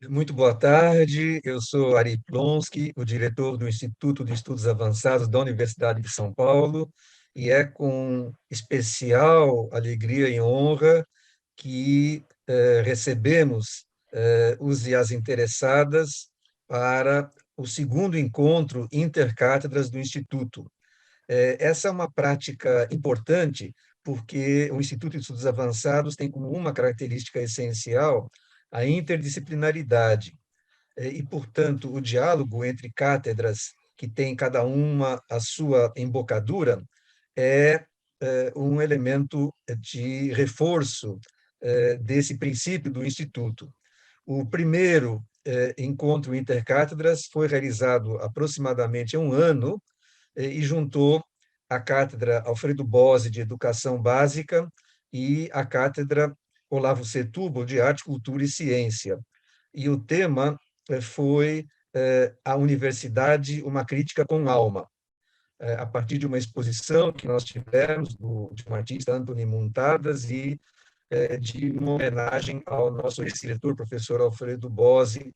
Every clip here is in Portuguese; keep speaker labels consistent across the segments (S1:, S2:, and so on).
S1: Muito boa tarde, eu sou Ari Plonsky, o diretor do Instituto de Estudos Avançados da Universidade de São Paulo, e é com especial alegria e honra que recebemos os e as interessadas para o segundo encontro intercátedras do Instituto. Essa é uma prática importante, porque o Instituto de Estudos Avançados tem como uma característica essencial a interdisciplinaridade, e, portanto, o diálogo entre cátedras, que tem cada uma a sua embocadura, é um elemento de reforço desse princípio do Instituto. O primeiro encontro intercátedras foi realizado aproximadamente há um ano, e juntou a Cátedra Alfredo Bose de Educação Básica e a Cátedra Olavo Setúbal de Arte, Cultura e Ciência. E o tema foi A Universidade, uma Crítica com Alma, a partir de uma exposição que nós tivemos de um artista, Antony Muntadas, e de uma homenagem ao nosso ex-diretor, professor Alfredo Bose,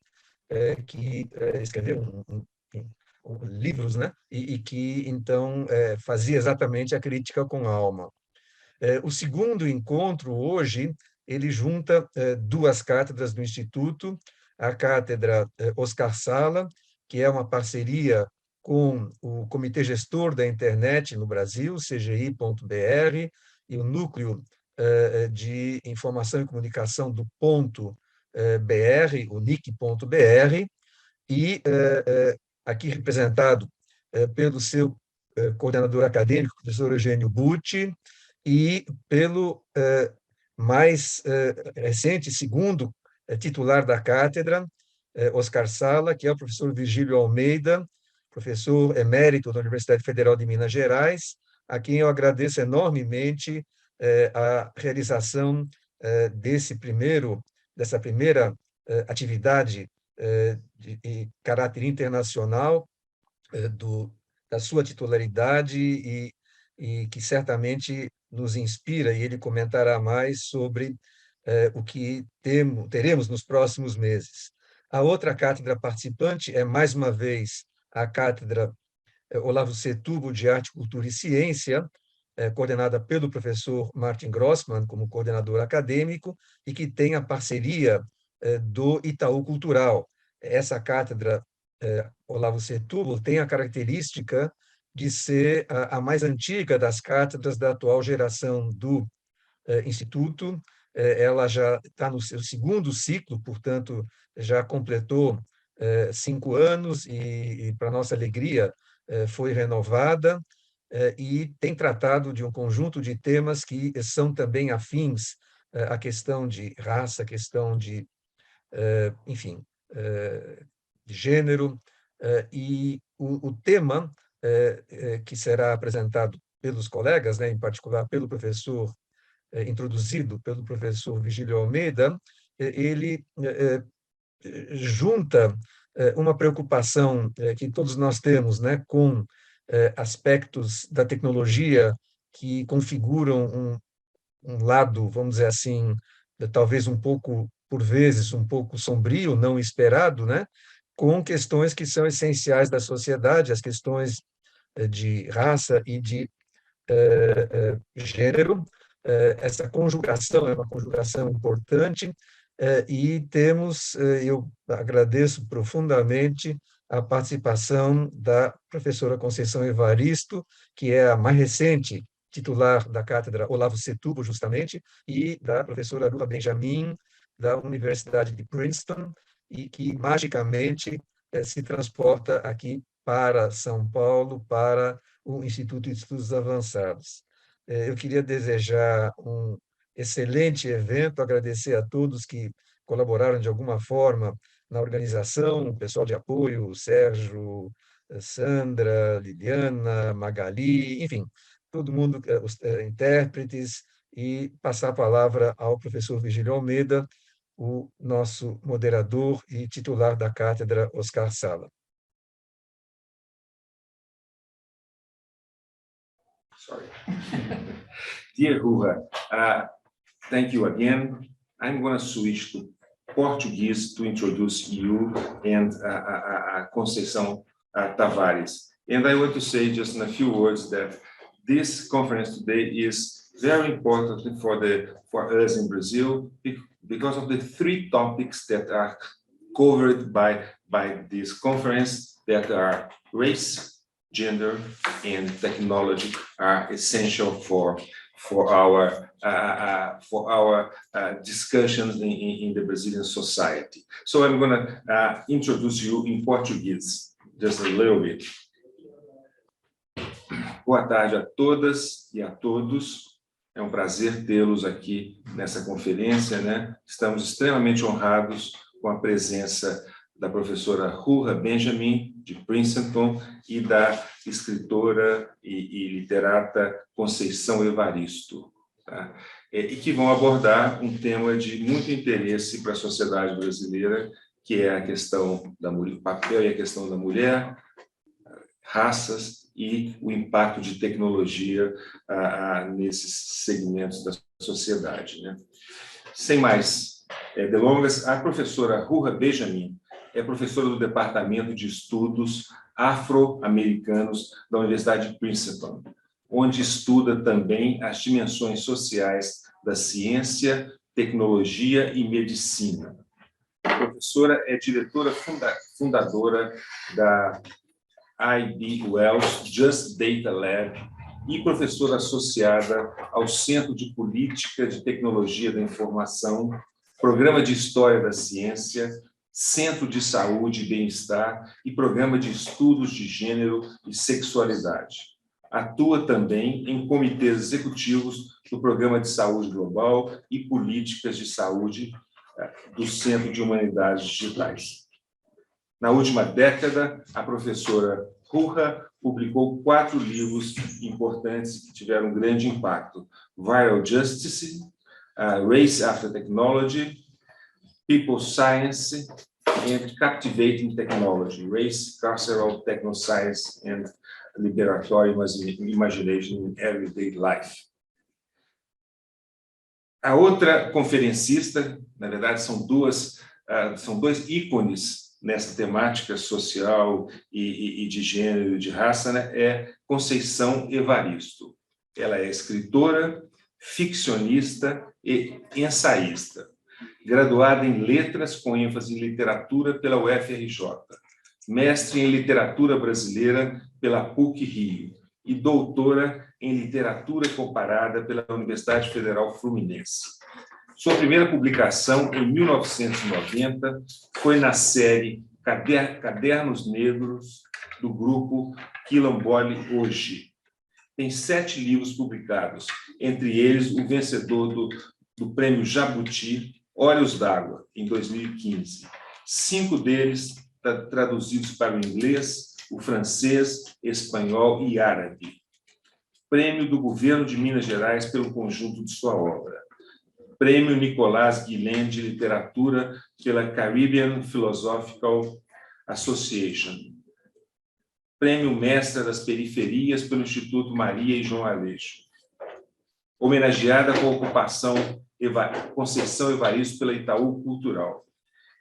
S1: que escreveu livros, né? E que, então, fazia exatamente a crítica com a alma. O segundo encontro, hoje, ele junta duas cátedras do Instituto, a cátedra Oscar Sala, que é uma parceria com o Comitê Gestor da Internet no Brasil, CGI.br, e o Núcleo de Informação e Comunicação do Ponto BR, o NIC.br, e aqui representado pelo seu coordenador acadêmico, professor Eugênio Butti, e pelo mais recente, segundo titular da cátedra, Oscar Sala, que é o professor Virgílio Almeida, professor emérito da Universidade Federal de Minas Gerais, a quem eu agradeço enormemente a realização dessa primeira atividade de caráter internacional, da sua titularidade, e que certamente nos inspira, e ele comentará mais sobre o que teremos nos próximos meses. A outra cátedra participante é, mais uma vez, a cátedra Olavo Setúbal de Arte, Cultura e Ciência, coordenada pelo professor Martin Grossmann, como coordenador acadêmico, e que tem a parceria do Itaú Cultural. Essa cátedra, Olavo Setúbal, tem a característica de ser a mais antiga das cátedras da atual geração do Instituto. Ela já está no seu segundo ciclo, portanto, já completou 5 anos e para nossa alegria, foi renovada, e tem tratado de um conjunto de temas que são também afins à questão de raça, à questão de, enfim, de gênero, e o tema que será apresentado pelos colegas, né, em particular pelo professor, introduzido pelo professor Vigílio Almeida, ele junta uma preocupação que todos nós temos, né, com aspectos da tecnologia que configuram um lado, vamos dizer assim, talvez um pouco, por vezes, um pouco sombrio, não esperado, né, com questões que são essenciais da sociedade, as questões de raça e de gênero. Essa conjugação é uma conjugação importante, e temos, eu agradeço profundamente a participação da professora Conceição Evaristo, que é a mais recente titular da cátedra Olavo Setúbal, justamente, e da professora Lula Benjamin, da Universidade de Princeton, e que magicamente se transporta aqui para São Paulo, para o Instituto de Estudos Avançados. Eu queria desejar um excelente evento, agradecer a todos que colaboraram de alguma forma na organização, o pessoal de apoio, Sérgio, Sandra, Liliana, Magali, enfim, todo mundo, os intérpretes, e passar a palavra ao professor Virgílio Almeida, o nosso moderador e titular da cátedra Oscar Sala.
S2: Sorry. Dear Uva, thank you again. I'm going to switch to Portuguese to introduce you and Conceição Tavares. And I want to say just in a few words that this conference today is very important for us in Brazil because of the three topics that are covered by this conference, that are race, gender, and technology, are essential for our discussions in the Brazilian society. So I'm going to introduce you in Portuguese, just a little bit. Boa tarde a todas e a todos. É um prazer tê-los aqui nessa conferência, né? Estamos extremamente honrados com a presença da professora Ruha Benjamin, de Princeton, e da escritora e literata Conceição Evaristo, tá? E que vão abordar um tema de muito interesse para a sociedade brasileira, que é a questão o papel e a questão da mulher, raças e o impacto de tecnologia nesses segmentos da sociedade, né? Sem mais delongas, a professora Ruha Benjamin é professora do Departamento de Estudos Afro-Americanos da Universidade de Princeton, onde estuda também as dimensões sociais da ciência, tecnologia e medicina. A professora é diretora fundadora da I.B. Wells Just Data Lab e professora associada ao Centro de Política de Tecnologia da Informação, Programa de História da Ciência, Centro de Saúde e Bem-Estar e Programa de Estudos de Gênero e Sexualidade. Atua também em comitês executivos do Programa de Saúde Global e Políticas de Saúde do Centro de Humanidades Digitais. Na última década, a professora Ruha publicou 4 livros importantes que tiveram grande impacto: Viral Justice, Race After Technology, People Science, and Captivating Technology, Race, Carceral Technoscience, and Liberatory Imagination in Everyday Life. A outra conferencista, na verdade, são dois ícones nessa temática social e de gênero e de raça, né, é Conceição Evaristo. Ela é escritora, ficcionista e ensaísta, graduada em Letras com ênfase em Literatura pela UFRJ, mestre em Literatura Brasileira pela PUC-Rio e doutora em Literatura Comparada pela Universidade Federal Fluminense. Sua primeira publicação, em 1990, foi na série Cadernos Negros, do grupo Quilombola Hoje. Tem 7 livros publicados, entre eles o vencedor do Prêmio Jabuti, Olhos d'Água, em 2015. 5 deles traduzidos para o inglês, o francês, espanhol e árabe. Prêmio do Governo de Minas Gerais pelo conjunto de sua obra. Prêmio Nicolás Guilhem de Literatura pela Caribbean Philosophical Association. Prêmio Mestra das Periferias pelo Instituto Maria e João Aleixo. Homenageada com a ocupação Conceição Evaristo pela Itaú Cultural.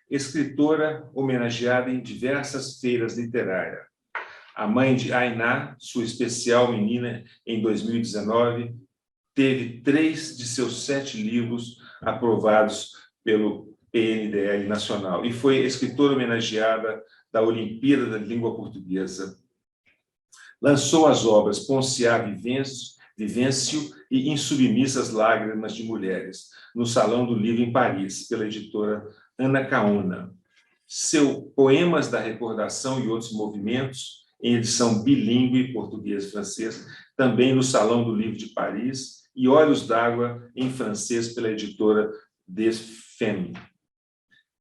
S2: Escritora homenageada em diversas feiras literárias. A mãe de Ainá, sua especial menina, em 2019, teve 3 de seus 7 livros aprovados pelo PNDL Nacional e foi escritora homenageada da Olimpíada da Língua Portuguesa. Lançou as obras Ponciá Vivêncio e Insubmissas Lágrimas de Mulheres, no Salão do Livro em Paris, pela editora Ana Caona. Seu Poemas da Recordação e Outros Movimentos, em edição bilíngue, português e francês, também no Salão do Livro de Paris, e Olhos d'Água, em francês, pela editora Des Femmes.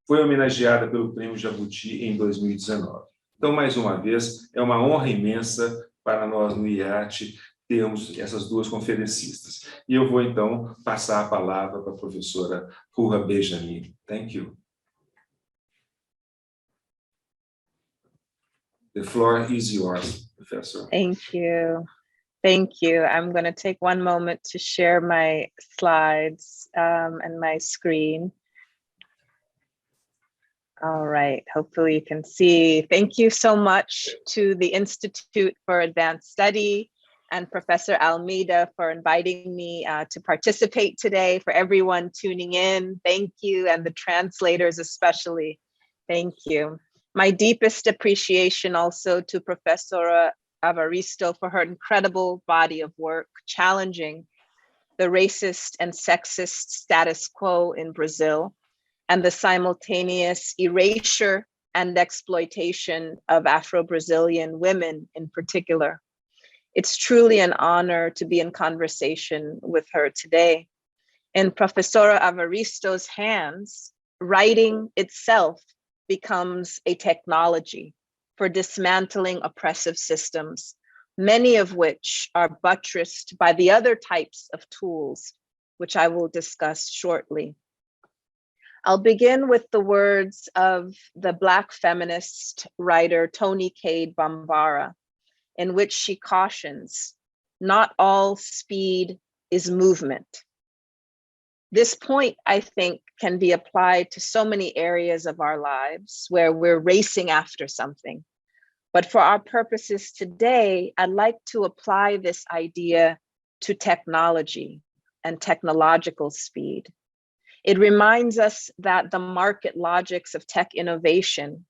S2: Foi homenageada pelo Prêmio Jabuti em 2019. Então, mais uma vez, é uma honra imensa para nós no IAT termos essas 2 conferencistas. E eu vou, então, passar a palavra para a professora Ruha Benjamin. Thank you. The floor is yours, Professor.
S3: Thank you. Thank you. I'm going to take one moment to share my slides and my screen. All right, hopefully you can see. Thank you so much to the Institute for Advanced Study and Professor Almeida for inviting me to participate today, for everyone tuning in. Thank you, and the translators especially. Thank you. My deepest appreciation also to Professora Avaristo for her incredible body of work, challenging the racist and sexist status quo in Brazil and the simultaneous erasure and exploitation of Afro-Brazilian women in particular. It's truly an honor to be in conversation with her today. In Professora Avaristo's hands, writing itself becomes a technology for dismantling oppressive systems, many of which are buttressed by the other types of tools, which I will discuss shortly. I'll begin with the words of the Black feminist writer Toni Cade Bambara, in which she cautions, not all speed is movement. This point, I think, can be applied to so many areas of our lives where we're racing after something. But for our purposes today, I'd like to apply this idea to technology and technological speed. It reminds us that the market logics of tech innovation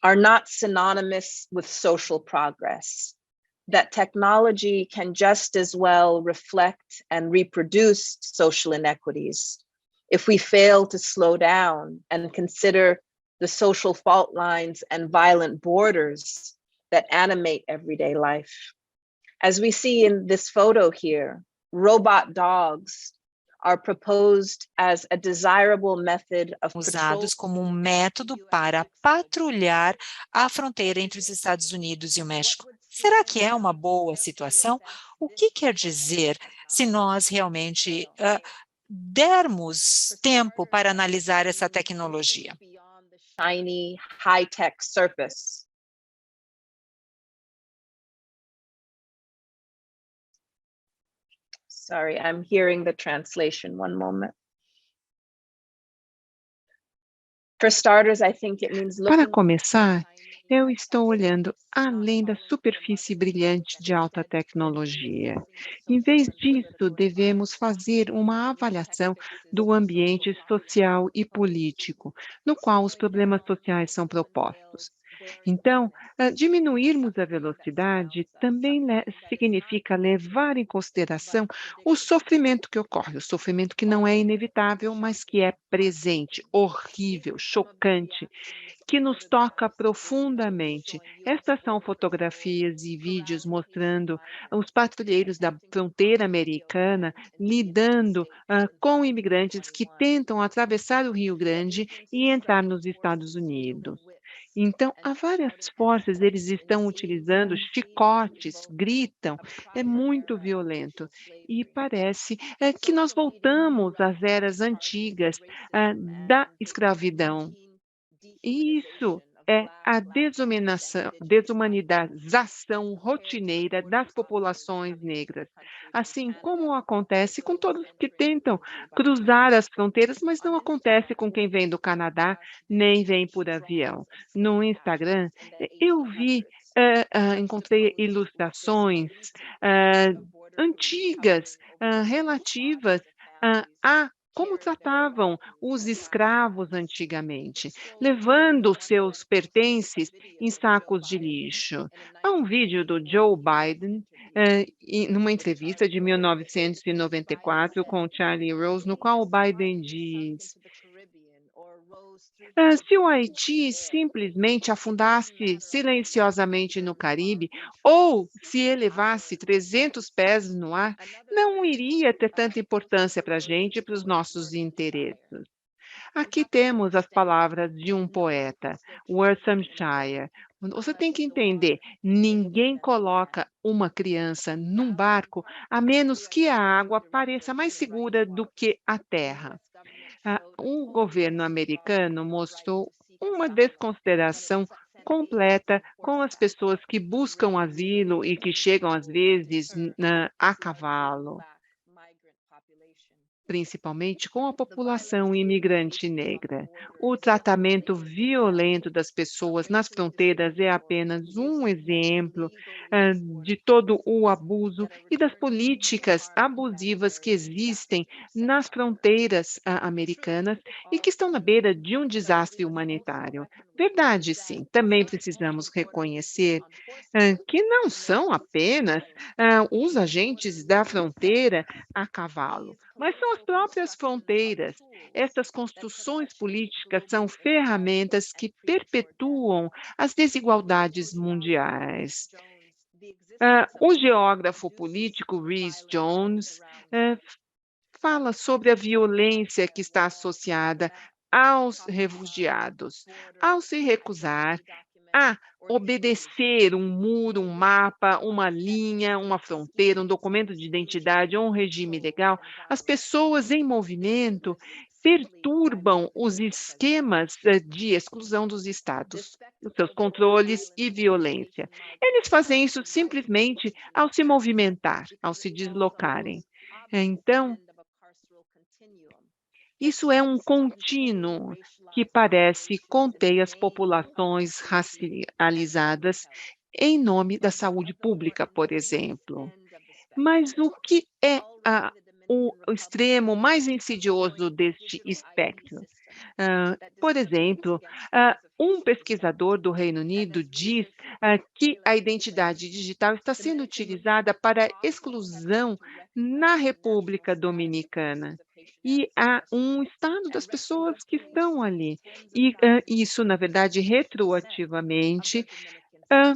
S3: are not synonymous with social progress, that technology can just as well reflect and reproduce social inequities if we fail to slow down and consider the social fault lines and violent borders that animate everyday life. As we see in this photo here, robot dogs are proposed as a desirable method of
S4: usados como método para patrulhar a fronteira entre os Estados Unidos e o México. Será que é uma boa situação? O que quer dizer se nós realmente dermos tempo para analisar essa tecnologia?
S3: Shiny high-tech surface. Sorry, I'm hearing the translation. One moment. For starters, I think it means
S5: Para começar, eu estou olhando além da superfície brilhante de alta tecnologia. Em vez disso, devemos fazer uma avaliação do ambiente social e político, no qual os problemas sociais são propostos. Então, diminuirmos a velocidade também significa levar em consideração o sofrimento que ocorre, o sofrimento que não é inevitável, mas que é presente, horrível, chocante, que nos toca profundamente. Estas são fotografias e vídeos mostrando os patrulheiros da fronteira americana lidando com imigrantes que tentam atravessar o Rio Grande e entrar nos Estados Unidos. Então, há várias forças, eles estão utilizando chicotes, gritam, é muito violento. E parece que nós voltamos às eras antigas da escravidão. E isso é a desumanização rotineira das populações negras, assim como acontece com todos que tentam cruzar as fronteiras, mas não acontece com quem vem do Canadá, nem vem por avião. No Instagram, eu vi, encontrei ilustrações antigas, relativas a como tratavam os escravos antigamente, levando seus pertences em sacos de lixo. Há um vídeo do Joe Biden, numa entrevista de 1994 com Charlie Rose, no qual o Biden diz: se o Haiti simplesmente afundasse silenciosamente no Caribe, ou se elevasse 300 pés no ar, não iria ter tanta importância para a gente e para os nossos interesses. Aqui temos as palavras de um poeta, Wortham Shire. Você tem que entender, ninguém coloca uma criança num barco a menos que a água pareça mais segura do que a terra. O governo americano mostrou uma desconsideração completa com as pessoas que buscam asilo e que chegam, às vezes, a cavalo. principalmente com a população imigrante negra. O tratamento violento das pessoas nas fronteiras é apenas um exemplo de todo o abuso e das políticas abusivas que existem nas fronteiras americanas e que estão na beira de um desastre humanitário. Verdade, sim. Também precisamos reconhecer que não são apenas os agentes da fronteira a cavalo, mas são as próprias fronteiras. Estas construções políticas são ferramentas que perpetuam as desigualdades mundiais. O geógrafo político Rhys Jones eh, fala sobre a violência que está associada aos refugiados, ao se recusar a obedecer um muro, um mapa, uma linha, uma fronteira, um documento de identidade ou um regime legal, as pessoas em movimento perturbam os esquemas de exclusão dos estados, os seus controles e violência. Eles fazem isso simplesmente ao se movimentar, ao se deslocarem. Então, isso é um contínuo que parece conter as populações racializadas em nome da saúde pública, por exemplo. Mas o que é o extremo mais insidioso deste espectro? Por exemplo, um pesquisador do Reino Unido diz que a identidade digital está sendo utilizada para exclusão na República Dominicana. E há um estado das pessoas que estão ali. E isso, na verdade, retroativamente, hã,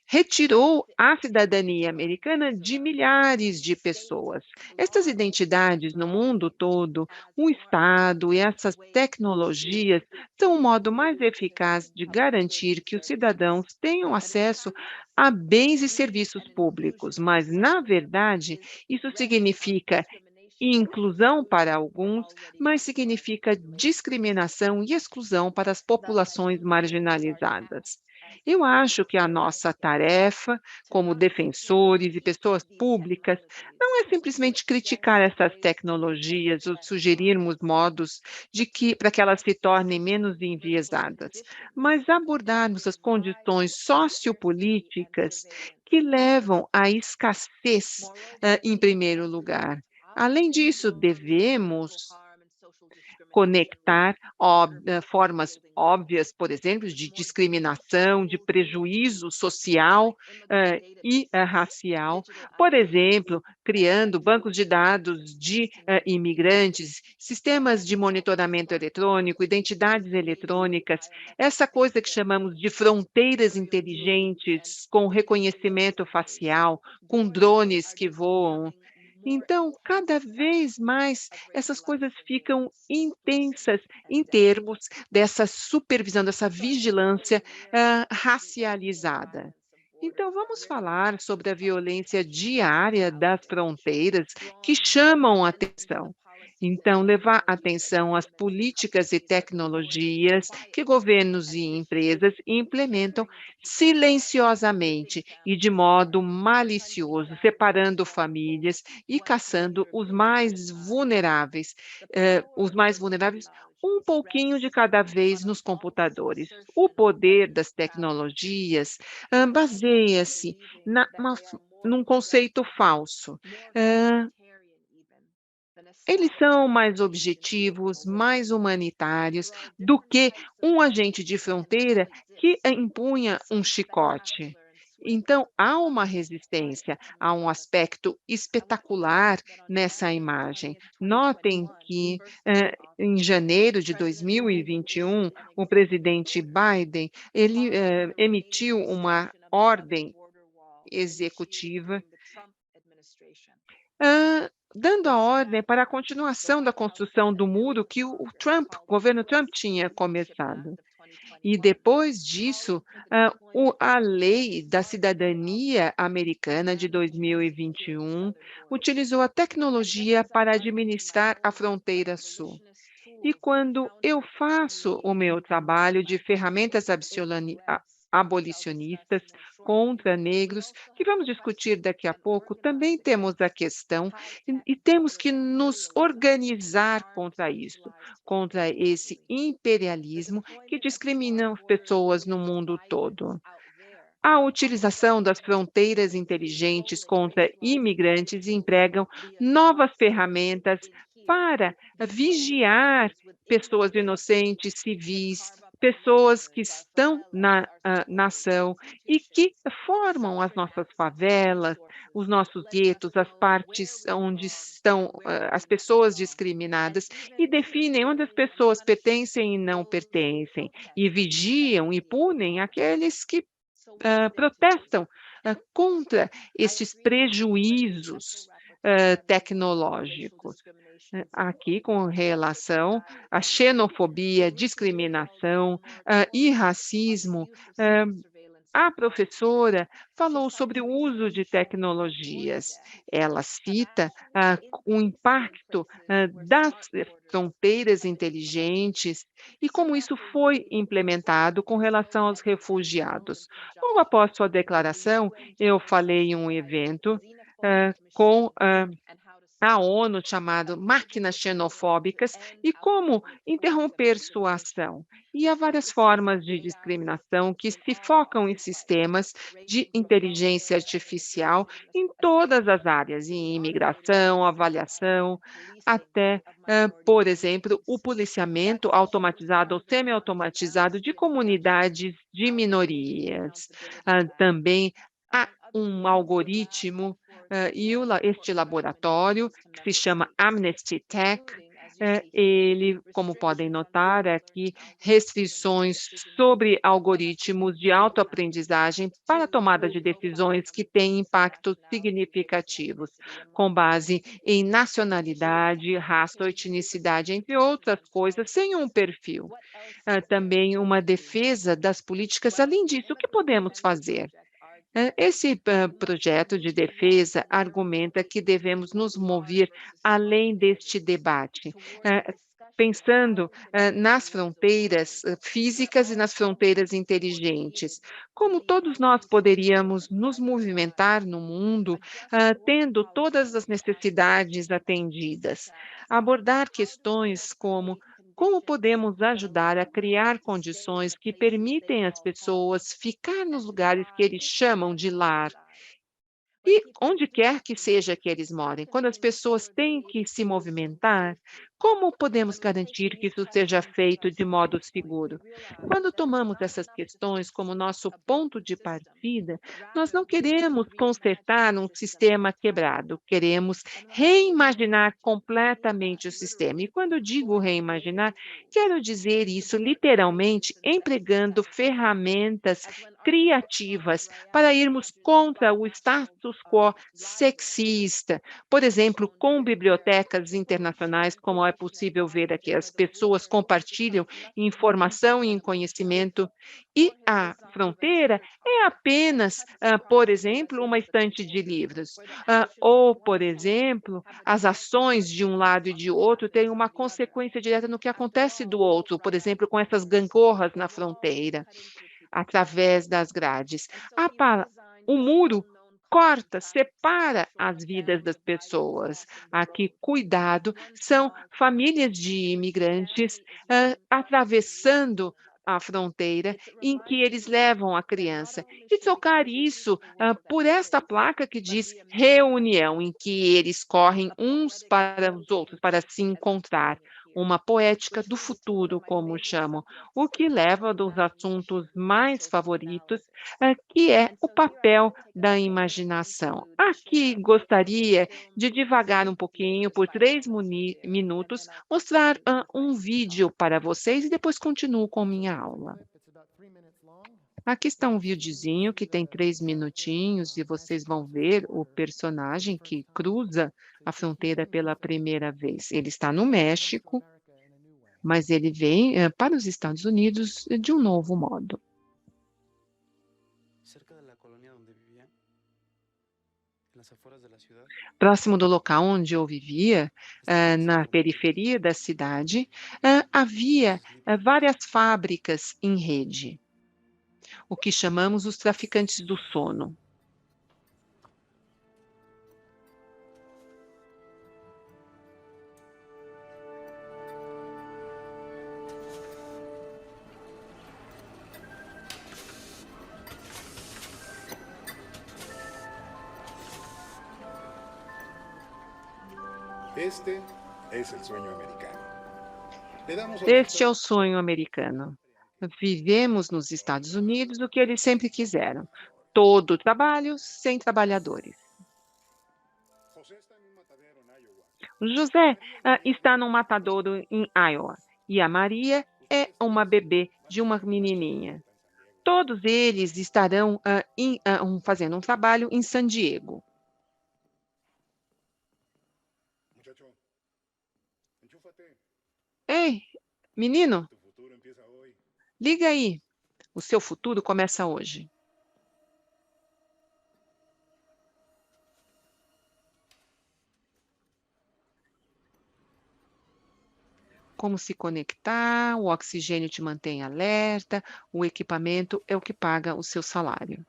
S5: retirou a cidadania americana de milhares de pessoas. Estas identidades no mundo todo, o Estado e essas tecnologias são um modo mais eficaz de garantir que os cidadãos tenham acesso a bens e serviços públicos, mas, na verdade, isso significa inclusão para alguns, mas significa discriminação e exclusão para as populações marginalizadas. Eu acho que a nossa tarefa, como defensores e pessoas públicas, não é simplesmente criticar essas tecnologias ou sugerirmos modos de que para que elas se tornem menos enviesadas, mas abordarmos as condições sociopolíticas que levam à escassez, em primeiro lugar. Além disso, devemos conectar formas óbvias, por exemplo, de discriminação, de prejuízo social, e racial, por exemplo, criando bancos de dados de imigrantes, sistemas de monitoramento eletrônico, identidades eletrônicas, essa coisa que chamamos de fronteiras inteligentes, com reconhecimento facial, com drones que voam. Então, cada vez mais essas coisas ficam intensas em termos dessa supervisão, dessa vigilância, racializada. Então, vamos falar sobre a violência diária das fronteiras que chamam a atenção. Então, levar atenção às políticas e tecnologias que governos e empresas implementam silenciosamente e de modo malicioso, separando famílias e caçando os mais vulneráveis um pouquinho de cada vez nos computadores. O poder das tecnologias baseia-se num conceito falso. Hã, Eles são mais objetivos, mais humanitários do que um agente de fronteira que empunha um chicote. Então, há uma resistência, há um aspecto espetacular nessa imagem. Notem que, em janeiro de 2021, o presidente Biden, ele, emitiu uma ordem executiva dando a ordem para a continuação da construção do muro que o governo Trump tinha começado. E depois disso, a lei da cidadania americana de 2021 utilizou a tecnologia para administrar a fronteira sul. E quando eu faço o meu trabalho de ferramentas abolicionistas, contra negros, que vamos discutir daqui a pouco, também temos a questão e temos que nos organizar contra isso, contra esse imperialismo que discrimina as pessoas no mundo todo. A utilização das fronteiras inteligentes contra imigrantes empregam novas ferramentas para vigiar pessoas inocentes, civis, pessoas que estão na nação e que formam as nossas favelas, os nossos guetos, as partes onde estão as pessoas discriminadas e definem onde as pessoas pertencem e não pertencem, e vigiam e punem aqueles que protestam contra estes prejuízos tecnológicos. Aqui, com relação à xenofobia, discriminação e racismo, a professora falou sobre o uso de tecnologias. Ela cita o impacto das fronteiras inteligentes e como isso foi implementado com relação aos refugiados. Logo após sua declaração, eu falei em um evento com a ONU chamado Máquinas Xenofóbicas e como interromper sua ação. E há várias formas de discriminação que se focam em sistemas de inteligência artificial em todas as áreas, em imigração, avaliação, até, por exemplo, o policiamento automatizado ou semi-automatizado de comunidades de minorias. Também há um algoritmo este laboratório, que se chama Amnesty Tech, ele, como podem notar aqui, restrições sobre algoritmos de autoaprendizagem para a tomada de decisões que têm impactos significativos, com base em nacionalidade, raça ou etnicidade, entre outras coisas, sem um perfil. Também uma defesa das políticas. Além disso, o que podemos fazer? Esse projeto de defesa argumenta que devemos nos mover além deste debate, pensando nas fronteiras físicas e nas fronteiras inteligentes. Como todos nós poderíamos nos movimentar no mundo, tendo todas as necessidades atendidas? Abordar questões como podemos ajudar a criar condições que permitem às pessoas ficar nos lugares que eles chamam de lar? E onde quer que seja que eles morem, quando as pessoas têm que se movimentar, como podemos garantir que isso seja feito de modo seguro? Quando tomamos essas questões como nosso ponto de partida, nós não queremos consertar um sistema quebrado, queremos reimaginar completamente o sistema. E quando eu digo reimaginar, quero dizer isso literalmente empregando ferramentas criativas para irmos contra o status quo sexista, por exemplo, com bibliotecas internacionais, como é possível ver aqui, as pessoas compartilham informação e conhecimento, e a fronteira é apenas, por exemplo, uma estante de livros, ou, por exemplo, as ações de um lado e de outro têm uma consequência direta no que acontece do outro, por exemplo, com essas gangorras na fronteira através das grades. O muro corta, separa as vidas das pessoas. Aqui, cuidado, são famílias de imigrantes atravessando a fronteira em que eles levam a criança. E trocar isso por esta placa que diz reunião, em que eles correm uns para os outros para se encontrar. Uma poética do futuro, como chamam, o que leva a dos assuntos mais favoritos, que é o papel da imaginação. Aqui gostaria de divagar um pouquinho, por 3 minutos, mostrar um vídeo para vocês e depois continuo com minha aula. Aqui está um videozinho que tem 3 minutinhos e vocês vão ver o personagem que cruza a fronteira pela primeira vez. Ele está no México, mas ele vem para os Estados Unidos de um novo modo. Próximo do local onde eu vivia, na periferia da cidade, havia várias fábricas em rede. o que chamamos os traficantes do sono.
S6: Este es el sueño americano.
S5: Este é o sonho americano. Vivemos nos Estados Unidos o que eles sempre quiseram. Todo trabalho sem trabalhadores.
S6: José está en un matadero en Iowa.
S5: José está num matadouro em Iowa e a Maria é uma bebê de uma menininha. Todos eles estarão fazendo um trabalho em San Diego.
S6: Muchacho, enchúfate.
S5: Ei, menino,
S6: Tu futuro empieza hoy.
S5: liga aí. O seu futuro começa hoje. Como se conectar, o oxigênio te mantém alerta, o equipamento é o que paga o seu salário.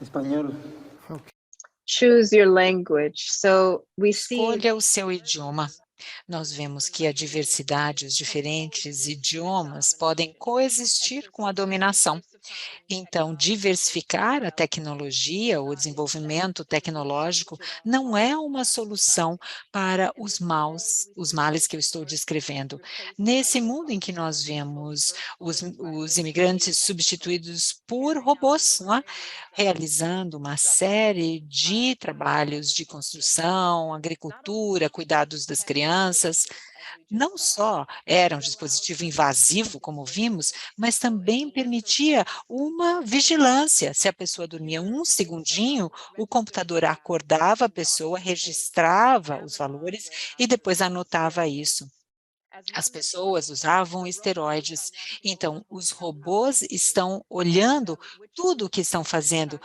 S7: Espanhol.
S3: Choose your language. So we see
S4: Escolha o seu idioma. Nós vemos que a diversidade, os diferentes idiomas podem coexistir com a dominação. Então, diversificar a tecnologia, o desenvolvimento tecnológico, não é uma solução para os males que eu estou descrevendo. Nesse mundo em que nós vemos os imigrantes substituídos por robôs, não é? Realizando uma série de trabalhos de construção, agricultura, cuidados das crianças, não só era um dispositivo invasivo, como vimos, mas também permitia uma vigilância. Se a pessoa dormia um segundinho, o computador acordava a pessoa, registrava os valores e depois anotava isso. As pessoas usavam esteroides, então os robôs estão olhando tudo o que estão fazendo,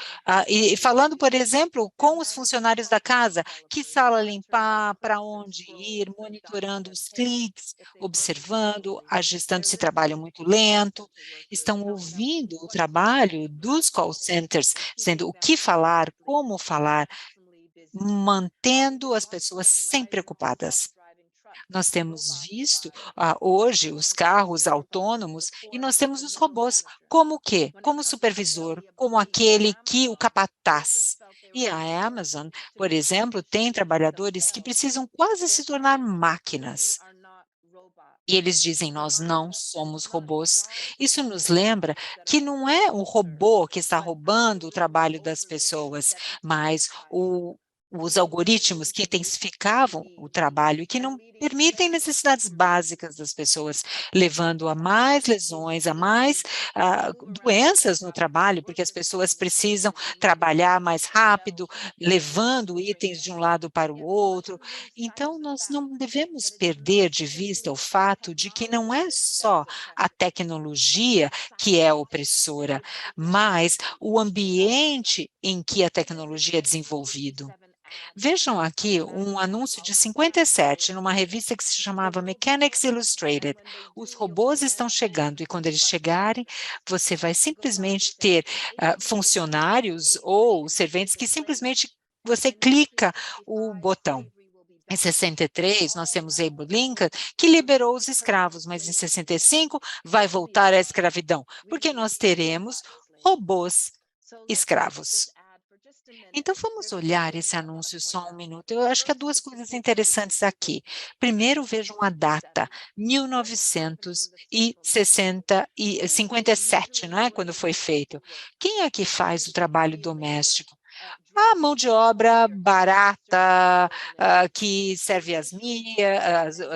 S4: e falando, por exemplo, com os funcionários da casa, que sala limpar, para onde ir, monitorando os cliques, observando, ajustando se trabalho muito lento, estão ouvindo o trabalho dos call centers, dizendo o que falar, como falar, mantendo as pessoas sempre ocupadas. Nós temos visto hoje os carros autônomos e nós temos os robôs. Como o quê? Como supervisor, como aquele que o capataz. E a Amazon, por exemplo, tem trabalhadores que precisam quase se tornar máquinas. E eles dizem, nós não somos robôs. Isso nos lembra que não é o robô que está roubando o trabalho das pessoas, mas os algoritmos que intensificavam o trabalho e que não permitem necessidades básicas das pessoas, levando a mais lesões, a mais doenças no trabalho, porque as pessoas precisam trabalhar mais rápido, levando itens de um lado para o outro. Então, nós não devemos perder de vista o fato de que não é só a tecnologia que é opressora, mas o ambiente em que a tecnologia é desenvolvido. Vejam aqui um anúncio de 57, numa revista que se chamava Mechanics Illustrated. Os robôs estão chegando e quando eles chegarem, você vai simplesmente ter funcionários ou serventes que simplesmente você clica o botão. Em 63, nós temos Abraham Lincoln, que liberou os escravos, mas em 65 vai voltar à escravidão, porque nós teremos robôs escravos. Então, vamos olhar esse anúncio só um minuto. Eu acho que há duas coisas interessantes aqui. Primeiro, vejam a data, 1957, não é? Quando foi feito. Quem é que faz o trabalho doméstico? A mão de obra barata, que serve as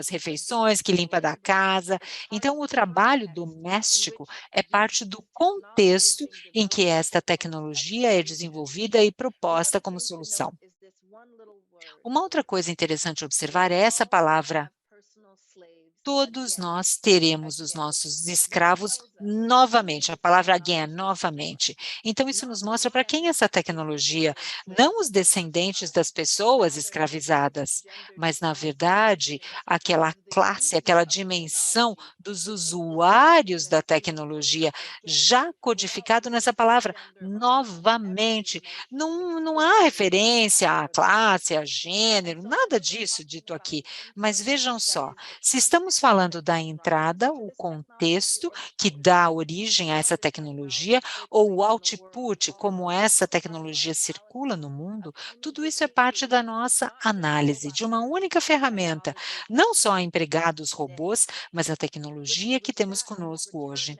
S4: refeições, que limpa da casa. Então, o trabalho doméstico é parte do contexto em que esta tecnologia é desenvolvida e proposta como solução. Uma outra coisa interessante observar é essa palavra. Todos nós teremos os nossos escravos novamente, a palavra again, novamente. Então, isso nos mostra para quem é essa tecnologia, não os descendentes das pessoas escravizadas, mas, na verdade, aquela classe, aquela dimensão dos usuários da tecnologia, já codificado nessa palavra, novamente. Não há referência à classe, a gênero, nada disso dito aqui, mas vejam só, se estamos falando da entrada, o contexto que dá origem a essa tecnologia, ou o output, como essa tecnologia circula no mundo, tudo isso é parte da nossa análise de uma única ferramenta, não só a empregados robôs, mas a tecnologia que temos conosco hoje.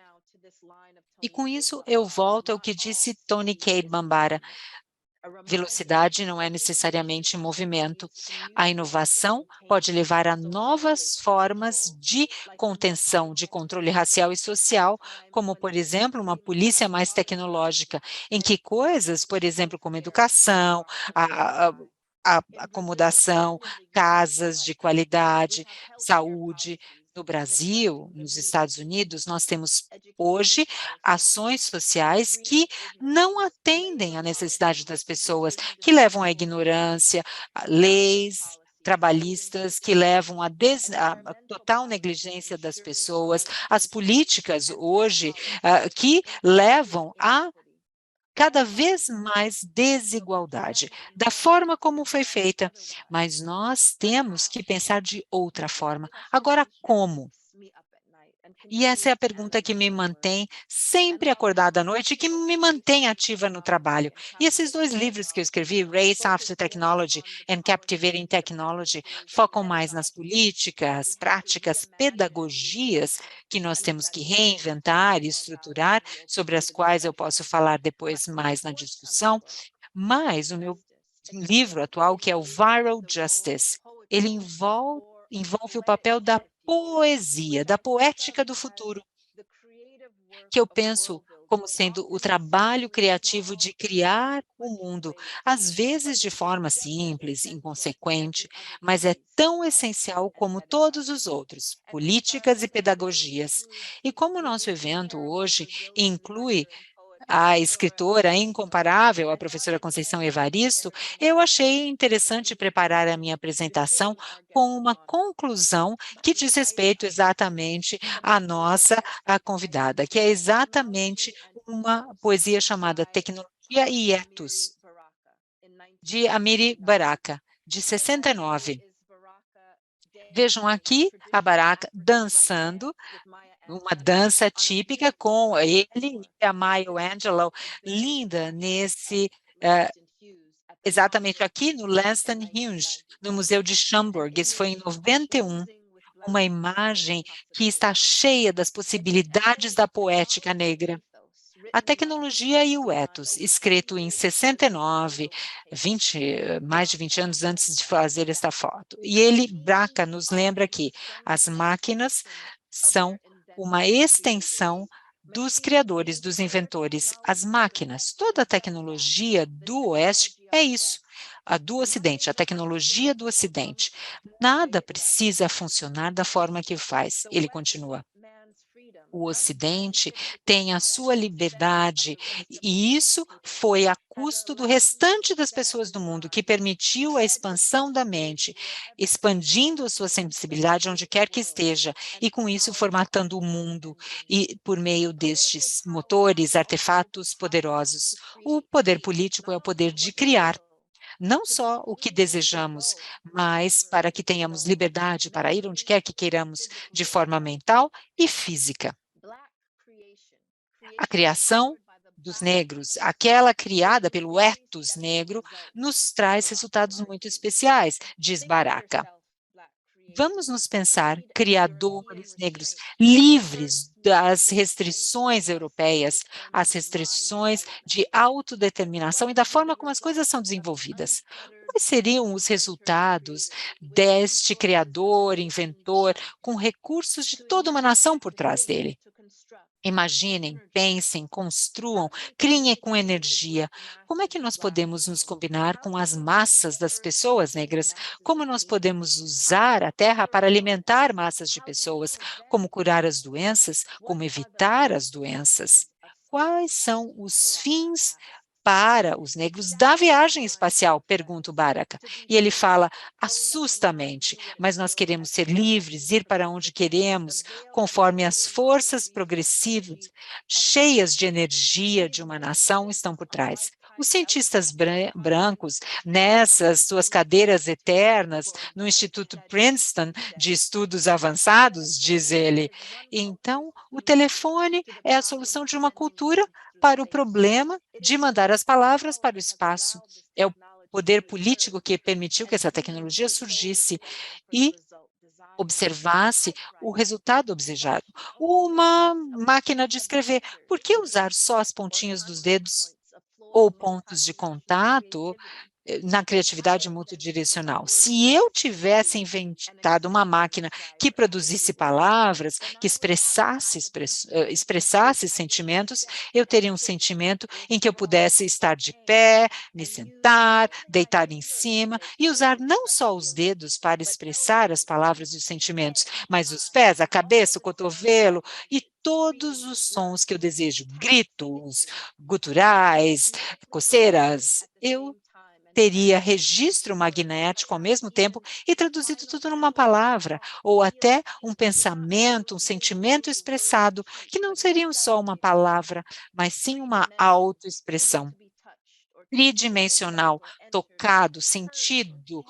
S4: E com isso eu volto ao que disse Tony K. Bambara. Velocidade não é necessariamente movimento. A inovação pode levar a novas formas de contenção, de controle racial e social, como, por exemplo, uma polícia mais tecnológica, em que coisas, por exemplo, como educação, a acomodação, casas de qualidade, saúde. No Brasil, nos Estados Unidos, nós temos hoje ações sociais que não atendem à necessidade das pessoas, que levam à ignorância, a leis trabalhistas que levam à total negligência das pessoas, as políticas hoje que levam a cada vez mais desigualdade, da forma como foi feita, mas nós temos que pensar de outra forma. Agora, como? E essa é a pergunta que me mantém sempre acordada à noite e que me mantém ativa no trabalho. E esses dois livros que eu escrevi, Race After Technology and Captivating Technology, focam mais nas políticas, práticas, pedagogias que nós temos que reinventar e estruturar, sobre as quais eu posso falar depois mais na discussão. Mas o meu livro atual, que é o Viral Justice, ele envolve o papel da poesia, da poética do futuro, que eu penso como sendo o trabalho criativo de criar o mundo, às vezes de forma simples, inconsequente, mas é tão essencial como todos os outros, políticas e pedagogias. E como o nosso evento hoje inclui a escritora incomparável, a professora Conceição Evaristo, eu achei interessante preparar a minha apresentação com uma conclusão que diz respeito exatamente à nossa convidada, que é exatamente uma poesia chamada Tecnologia e Etos, de Amiri Baraka, de 69. Vejam aqui a Baraka dançando, uma dança típica com ele e a Maya Angelou, linda exatamente aqui no Lanston Hughes, no Museu de Schomburg, isso foi em 91, uma imagem que está cheia das possibilidades da poética negra. A tecnologia e o ethos, escrito em 69, mais de 20 anos antes de fazer esta foto. E ele, Braca, nos lembra que as máquinas são uma extensão dos criadores, dos inventores, as máquinas. Toda a tecnologia do Oeste é isso, a do Ocidente, a tecnologia do Ocidente. Nada precisa funcionar da forma que faz, ele continua. O Ocidente tem a sua liberdade, e isso foi a custo do restante das pessoas do mundo, que permitiu a expansão da mente, expandindo a sua sensibilidade onde quer que esteja, e com isso formatando o mundo, e por meio destes motores, artefatos poderosos. O poder político é o poder de criar não só o que desejamos, mas para que tenhamos liberdade para ir onde quer que queiramos, de forma mental e física. A criação dos negros, aquela criada pelo ethos negro, nos traz resultados muito especiais, diz Baraka. Vamos nos pensar criadores negros livres das restrições europeias, as restrições de autodeterminação e da forma como as coisas são desenvolvidas. Quais seriam os resultados deste criador, inventor, com recursos de toda uma nação por trás dele? Imaginem, pensem, construam, criem com energia. Como é que nós podemos nos combinar com as massas das pessoas negras? Como nós podemos usar a terra para alimentar massas de pessoas? Como curar as doenças? Como evitar as doenças? Quais são os fins para os negros da viagem espacial? Pergunta o Baraka. E ele fala, assusta a mente, mas nós queremos ser livres, ir para onde queremos, conforme as forças progressivas, cheias de energia de uma nação estão por trás. Os cientistas brancos, nessas suas cadeiras eternas, no Instituto Princeton de Estudos Avançados, diz ele. Então, o telefone é a solução de uma cultura para o problema de mandar as palavras para o espaço. É o poder político que permitiu que essa tecnologia surgisse e observasse o resultado desejado. Uma máquina de escrever. Por que usar só as pontinhas dos dedos ou pontos de contato na criatividade multidirecional? Se eu tivesse inventado uma máquina que produzisse palavras, que expressasse sentimentos, eu teria um sentimento em que eu pudesse estar de pé, me sentar, deitar em cima e usar não só os dedos para expressar as palavras e os sentimentos, mas os pés, a cabeça, o cotovelo e todos os sons que eu desejo, gritos, guturais, coceiras. Eu teria registro magnético ao mesmo tempo e traduzido tudo numa palavra, ou até um pensamento, um sentimento expressado, que não seriam só uma palavra, mas sim uma autoexpressão tridimensional, tocado, sentido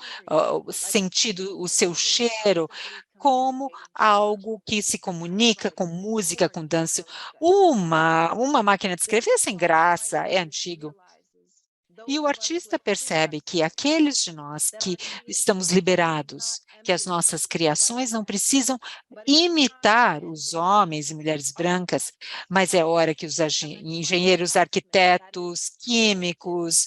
S4: o seu cheiro, como algo que se comunica com música, com dança. Uma máquina de escrever é sem graça, é antigo. E o artista percebe que aqueles de nós que estamos liberados, que as nossas criações não precisam imitar os homens e mulheres brancas, mas é hora que os engenheiros, arquitetos, químicos,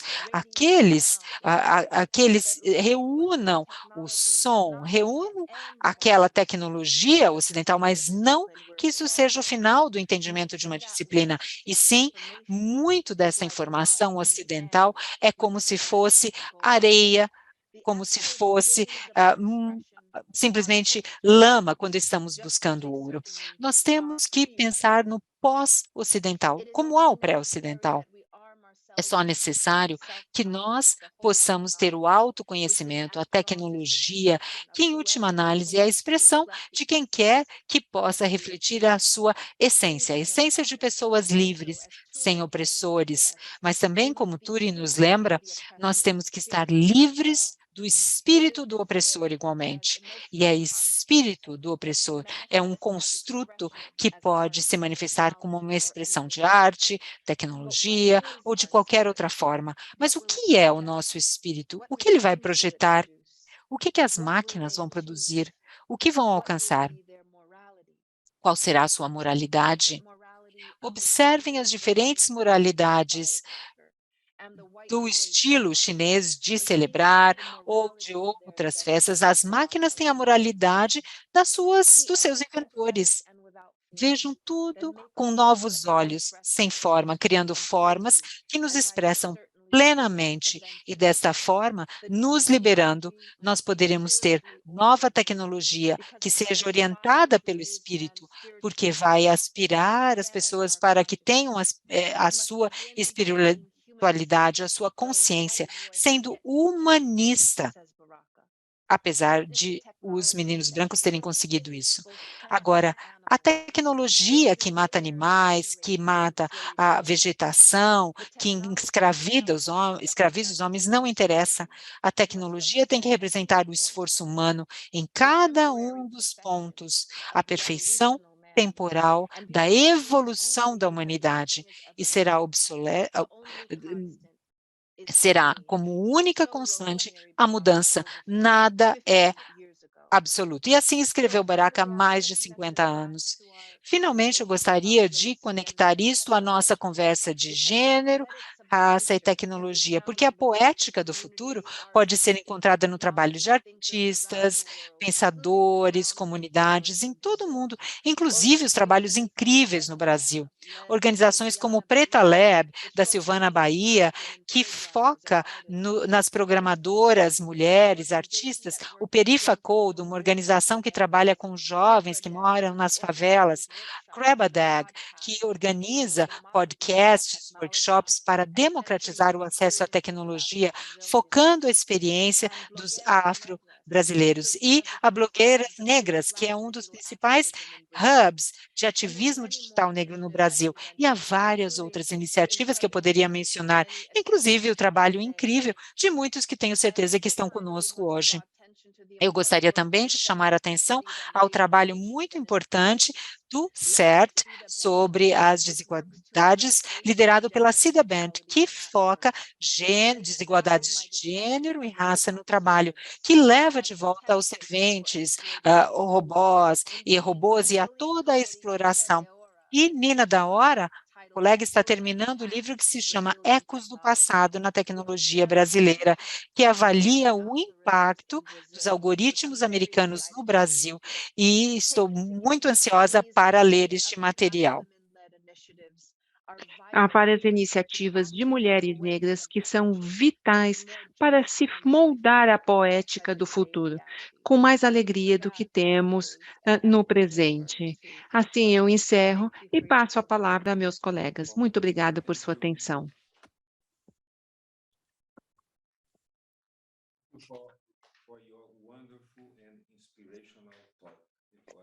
S4: aqueles reúnam o som, reúnam aquela tecnologia ocidental, mas não que isso seja o final do entendimento de uma disciplina, e sim, muito dessa informação ocidental é como se fosse areia, como se fosse simplesmente lama quando estamos buscando ouro. Nós temos que pensar no pós-ocidental, como há o pré-ocidental. É só necessário que nós possamos ter o autoconhecimento, a tecnologia, que, em última análise, é a expressão de quem quer que possa refletir a sua essência, a essência de pessoas livres, sem opressores. Mas também, como Turing nos lembra, nós temos que estar livres do espírito do opressor igualmente. E é espírito do opressor, é um construto que pode se manifestar como uma expressão de arte, tecnologia ou de qualquer outra forma. Mas o que é o nosso espírito? O que ele vai projetar? O que as máquinas vão produzir? O que vão alcançar? Qual será a sua moralidade? Observem as diferentes moralidades do estilo chinês de celebrar ou de outras festas. As máquinas têm a moralidade dos seus inventores. Vejam tudo com novos olhos, sem forma, criando formas que nos expressam plenamente e, desta forma, nos liberando, nós poderemos ter nova tecnologia que seja orientada pelo espírito, porque vai aspirar as pessoas para que tenham a sua espiritualidade, a sua consciência, sendo humanista, apesar de os meninos brancos terem conseguido isso. Agora, a tecnologia que mata animais, que mata a vegetação, que escraviza os homens, não interessa. A tecnologia tem que representar o esforço humano em cada um dos pontos, a perfeição temporal da evolução da humanidade, e será como única constante a mudança. Nada é absoluto. E assim escreveu Barack há mais de 50 anos. Finalmente, eu gostaria de conectar isto à nossa conversa de gênero, raça e tecnologia, porque a poética do futuro pode ser encontrada no trabalho de artistas, pensadores, comunidades, em todo o mundo, inclusive os trabalhos incríveis no Brasil. Organizações como o Preta Lab, da Silvana Bahia, que foca nas programadoras, mulheres, artistas, o Perifa Code, uma organização que trabalha com jovens que moram nas favelas, Crabadag, que organiza podcasts, workshops para democratizar o acesso à tecnologia, focando a experiência dos afro-brasileiros, e a Blogueiras Negras, que é um dos principais hubs de ativismo digital negro no Brasil, e há várias outras iniciativas que eu poderia mencionar, inclusive o trabalho incrível de muitos que tenho certeza que estão conosco hoje. Eu gostaria também de chamar a atenção ao trabalho muito importante do CERT sobre as desigualdades, liderado pela Cida Band, que foca desigualdades de gênero e raça no trabalho, que leva de volta aos serventes, robôs e a toda a exploração. E Nina da Hora, a colega, está terminando o livro que se chama Ecos do Passado na Tecnologia Brasileira, que avalia o impacto dos algoritmos americanos no Brasil, e estou muito ansiosa para ler este material.
S5: Há várias iniciativas de mulheres negras que são vitais para se moldar a poética do futuro, com mais alegria do que temos no presente. Assim, eu encerro e passo a palavra a meus colegas. Muito obrigada por sua atenção.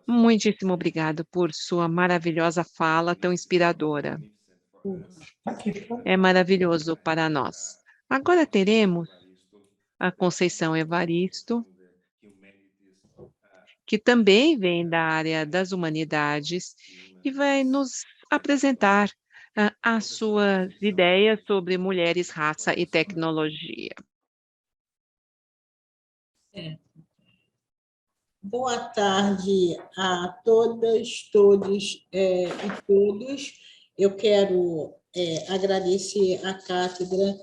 S5: Muitíssimo obrigado por sua maravilhosa fala, tão inspiradora. É maravilhoso para nós. Agora teremos a Conceição Evaristo, que também vem da área das humanidades e vai nos apresentar as suas ideias sobre mulheres, raça e tecnologia.
S7: Boa tarde a todas, todos e todos. Eu quero agradecer à Cátedra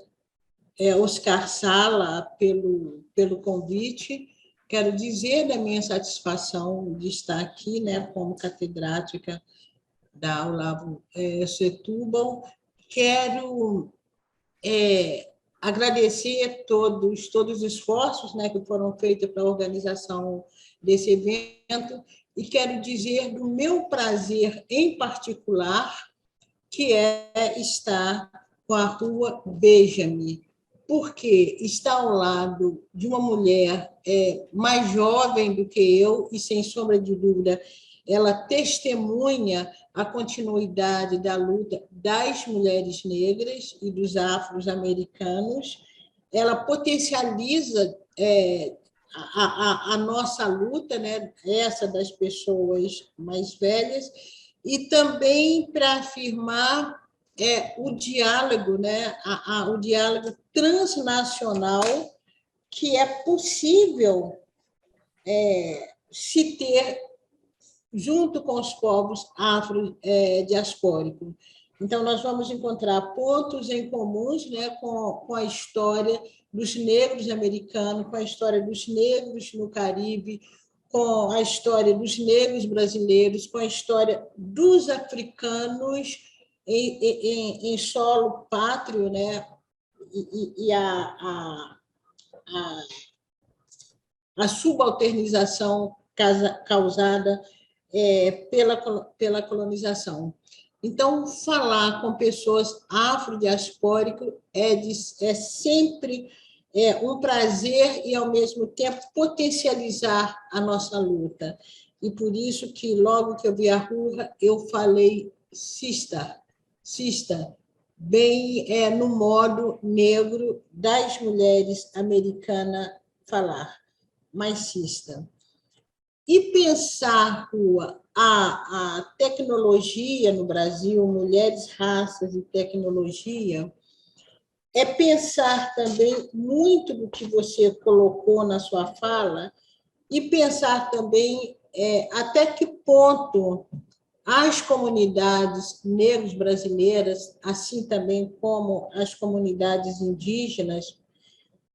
S7: Oscar Sala pelo convite. Quero dizer da minha satisfação de estar aqui, né, como catedrática da Olavo Setúbal. Quero agradecer todos os esforços, né, que foram feitos para a organização desse evento, e quero dizer do meu prazer em particular, que é estar com a Rua Beija-me, porque está ao lado de uma mulher mais jovem do que eu, e, sem sombra de dúvida, ela testemunha a continuidade da luta das mulheres negras e dos afro-americanos. Ela potencializa a nossa luta, né, essa das pessoas mais velhas, e também para afirmar o diálogo, né, o diálogo transnacional, que é possível se ter junto com os povos afro-diaspóricos. Então, nós vamos encontrar pontos em comuns, né, com a história dos negros americanos, com a história dos negros no Caribe, com a história dos negros brasileiros, com a história dos africanos em solo pátrio, né, e a subalternização causada pela colonização. Então, falar com pessoas afrodiaspóricas é sempre um prazer e, ao mesmo tempo, potencializar a nossa luta. E por isso que, logo que eu vi a Ruha, eu falei sister, bem no modo negro das mulheres americanas falar, mas sister. E pensar, Ruha, a tecnologia no Brasil, mulheres, raças e tecnologia, é pensar também muito do que você colocou na sua fala e pensar também até que ponto as comunidades negras brasileiras, assim também como as comunidades indígenas,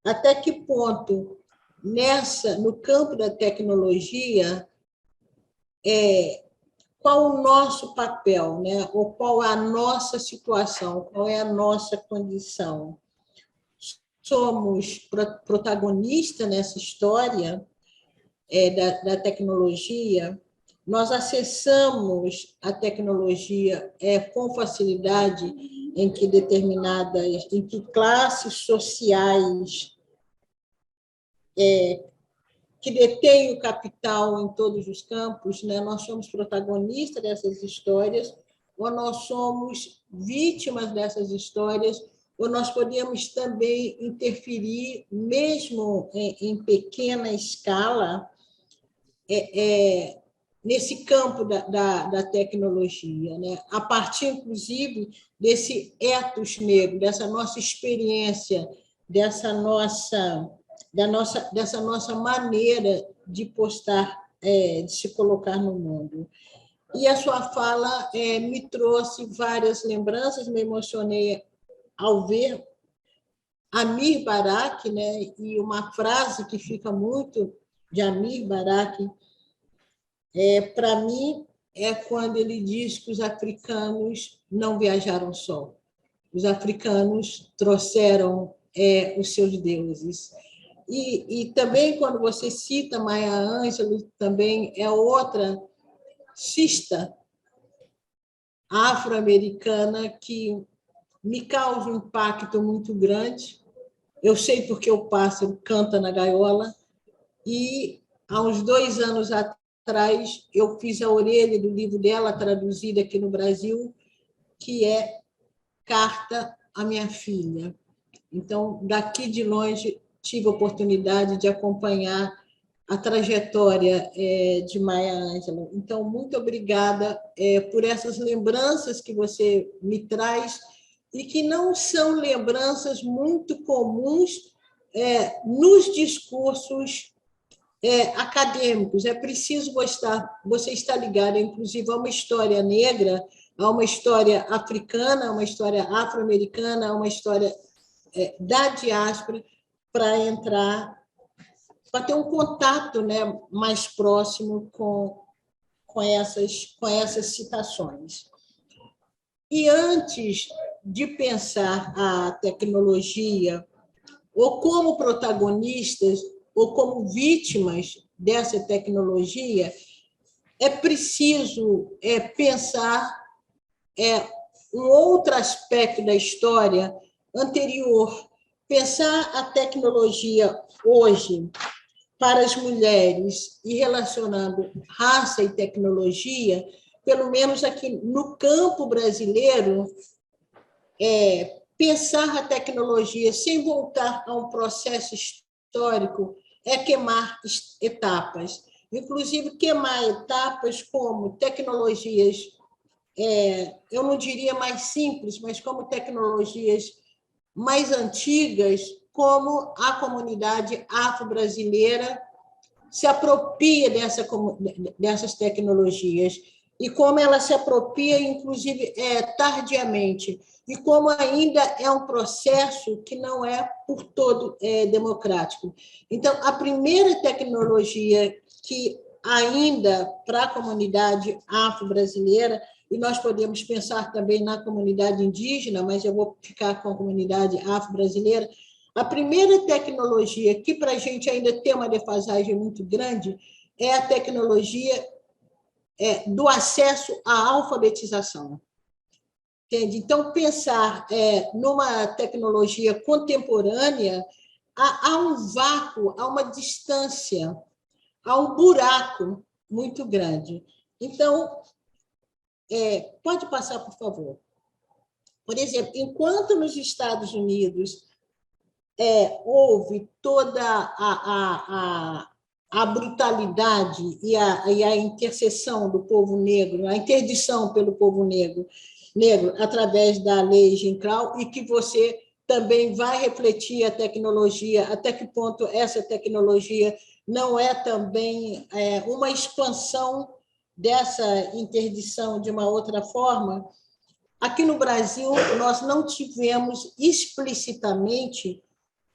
S7: até que ponto no campo da tecnologia, qual o nosso papel, né? Ou qual a nossa situação, qual é a nossa condição. Somos protagonistas nessa história da tecnologia, nós acessamos a tecnologia com facilidade em que classes sociais que detêm o capital em todos os campos, né? Nós somos protagonistas dessas histórias, ou nós somos vítimas dessas histórias, ou nós podemos também interferir, mesmo em pequena escala, nesse campo da tecnologia, né? A partir, inclusive, desse ethos negro, dessa nossa experiência, dessa nossa maneira de postar, de se colocar no mundo. E a sua fala me trouxe várias lembranças, me emocionei ao ver Amir Barak, né? E uma frase que fica muito de Amir Barak, para mim, é quando ele diz que os africanos não viajaram só. Os africanos trouxeram os seus deuses. E também, quando você cita Maya Angelou, também é outra sister afro-americana que me causa um impacto muito grande. Eu sei porque o pássaro canta na gaiola, e há uns 2 anos atrás eu fiz a orelha do livro dela, traduzida aqui no Brasil, que é Carta à Minha Filha. Então, daqui de longe, tive a oportunidade de acompanhar a trajetória de Maya Angelou. Então, muito obrigada por essas lembranças que você me traz e que não são lembranças muito comuns nos discursos acadêmicos. É preciso você estar ligado, inclusive, a uma história negra, a uma história africana, a uma história afro-americana, a uma história da diáspora, para ter um contato, né, mais próximo com essas citações. E antes de pensar a tecnologia ou como protagonistas ou como vítimas dessa tecnologia, é preciso pensar um outro aspecto da história anterior, pensar a tecnologia hoje para as mulheres e relacionando raça e tecnologia, pelo menos aqui no campo brasileiro, pensar a tecnologia sem voltar a um processo histórico é queimar etapas. Inclusive, queimar etapas como tecnologias, eu não diria mais simples, mas como tecnologias mais antigas, como a comunidade afro-brasileira se apropria dessas tecnologias e como ela se apropria, inclusive, tardiamente, e como ainda é um processo que não é por todo democrático. Então, a primeira tecnologia que ainda para a comunidade afro-brasileira, e nós podemos pensar também na comunidade indígena, mas eu vou ficar com a comunidade afro-brasileira, a primeira tecnologia que para a gente ainda tem uma defasagem muito grande é a tecnologia do acesso à alfabetização. Entende? Então, pensar numa tecnologia contemporânea, há um vácuo, há uma distância, há um buraco muito grande. Então, pode passar, por favor. Por exemplo, enquanto nos Estados Unidos houve toda a brutalidade e a intercessão do povo negro, a interdição pelo povo negro através da lei Jim Crow, e que você também vai refletir a tecnologia, até que ponto essa tecnologia não é também uma expansão dessa interdição de uma outra forma. Aqui no Brasil, nós não tivemos explicitamente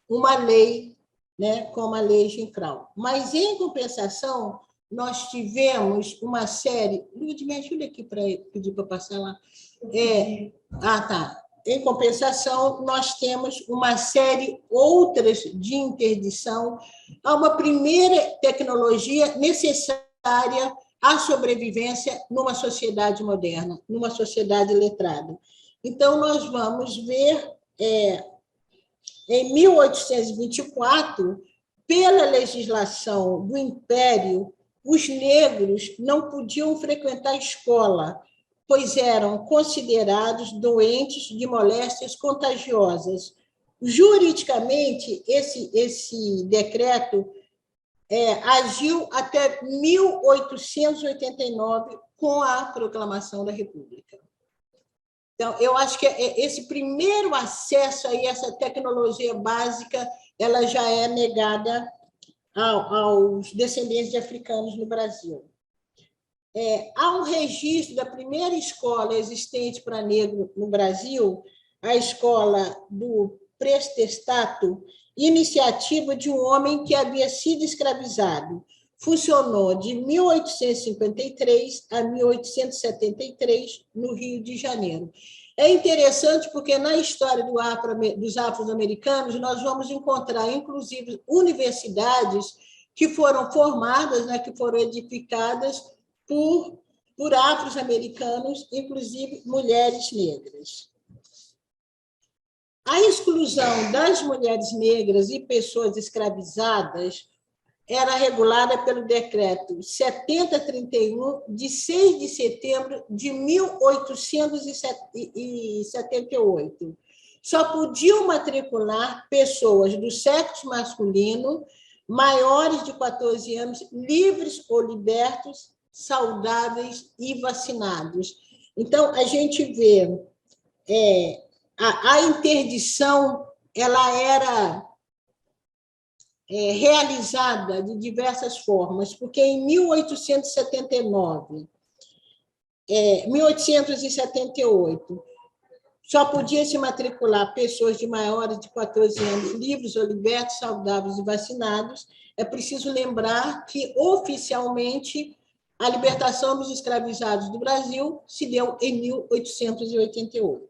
S7: uma lei, né, como a lei Jim Crow. Mas, em compensação, nós tivemos uma série... Lud, me ajuda aqui para pedir para passar lá. Tá. Em compensação, nós temos uma série outras de interdição. Há uma primeira tecnologia necessária à sobrevivência numa sociedade moderna, numa sociedade letrada. Então, nós vamos ver, em 1824, pela legislação do Império, os negros não podiam frequentar a escola, pois eram considerados doentes de moléstias contagiosas. Juridicamente, esse decreto agiu até 1889, com a proclamação da República. Então, eu acho que esse primeiro acesso a essa tecnologia básica, ela já é negada aos descendentes de africanos no Brasil. Há um registro da primeira escola existente para negro no Brasil, a escola do Prestestato, iniciativa de um homem que havia sido escravizado. Funcionou de 1853 a 1873, no Rio de Janeiro. É interessante porque, na história dos afro-americanos, nós vamos encontrar, inclusive, universidades que foram formadas, né, que foram edificadas por afro-americanos, inclusive mulheres negras. A exclusão das mulheres negras e pessoas escravizadas era regulada pelo decreto 7031, de 6 de setembro de 1878. Só podiam matricular pessoas do sexo masculino, maiores de 14 anos, livres ou libertos, saudáveis e vacinados. Então, a gente vê a interdição, ela era realizada de diversas formas, porque em 1878, só podia se matricular pessoas de maiores de 14 anos, livres ou libertos, saudáveis e vacinados. É preciso lembrar que, oficialmente, a libertação dos escravizados do Brasil se deu em 1888.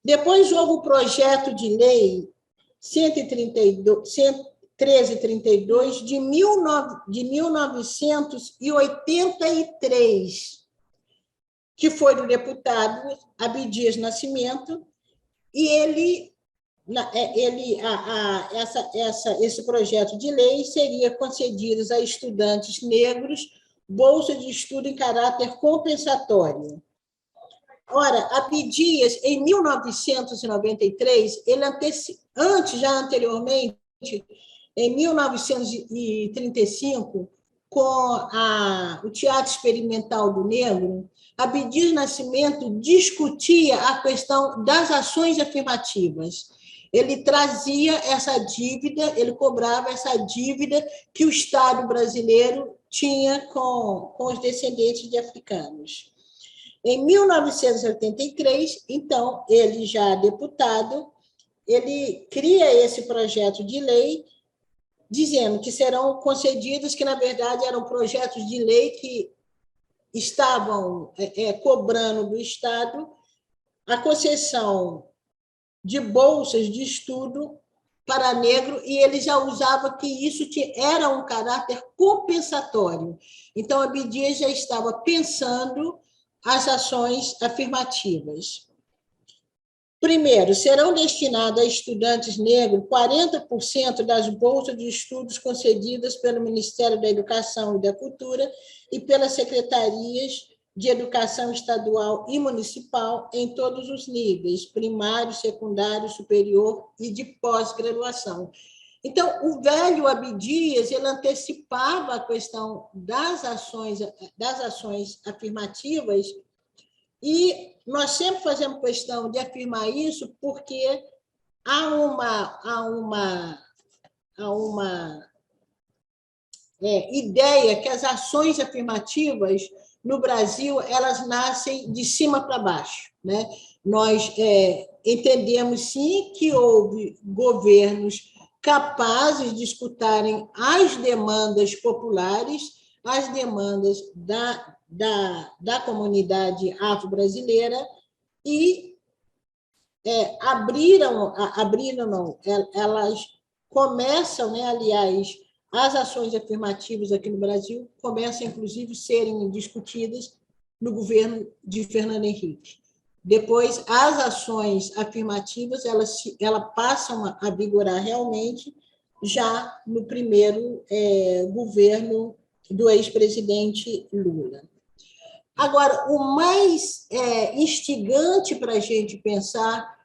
S7: Depois houve o projeto de lei 1332 de 1983, que foi do deputado Abdias Nascimento, e esse projeto de lei seria concedido a estudantes negros bolsa de estudo em caráter compensatório. Ora, Abdias, em 1993, ele anteriormente, em 1935, com o Teatro Experimental do Negro, Abdias Nascimento discutia a questão das ações afirmativas. ele trazia essa dívida, ele cobrava essa dívida que o Estado brasileiro tinha com os descendentes de africanos. Em 1983, então, ele já deputado, ele cria esse projeto de lei, dizendo que serão concedidos, que, na verdade, eram projetos de lei que estavam cobrando do Estado a concessão de bolsas de estudo para negro, e ele já usava que isso era um caráter compensatório. Então, Abdias Dias já estava pensando as ações afirmativas. Primeiro, serão destinados a estudantes negros 40% das bolsas de estudos concedidas pelo Ministério da Educação e da Cultura e pelas secretarias de educação estadual e municipal em todos os níveis, primário, secundário, superior e de pós-graduação. Então, o velho Abdias, ele antecipava a questão das ações afirmativas, e nós sempre fazemos questão de afirmar isso porque há uma ideia que as ações afirmativas no Brasil, elas nascem de cima para baixo, né? Nós entendemos, sim, que houve governos capazes de escutarem as demandas populares, as demandas da comunidade afro-brasileira e elas começam, né, aliás, as ações afirmativas aqui no Brasil começam, inclusive, a serem discutidas no governo de Fernando Henrique. Depois, as ações afirmativas elas passam a vigorar realmente já no primeiro governo do ex-presidente Lula. Agora, o mais instigante para a gente pensar,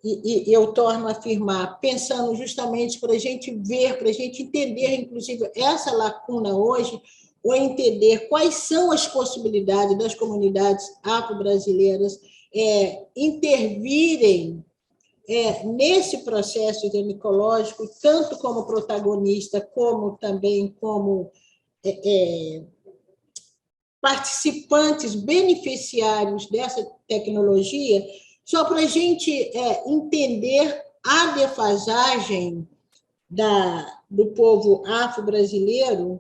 S7: e eu torno a afirmar, pensando justamente para a gente ver, para a gente entender, inclusive, essa lacuna hoje, ou entender quais são as possibilidades das comunidades afro-brasileiras intervirem nesse processo ginecológico, tanto como protagonista, como também como participantes beneficiários dessa tecnologia, só para a gente entender a defasagem do povo afro-brasileiro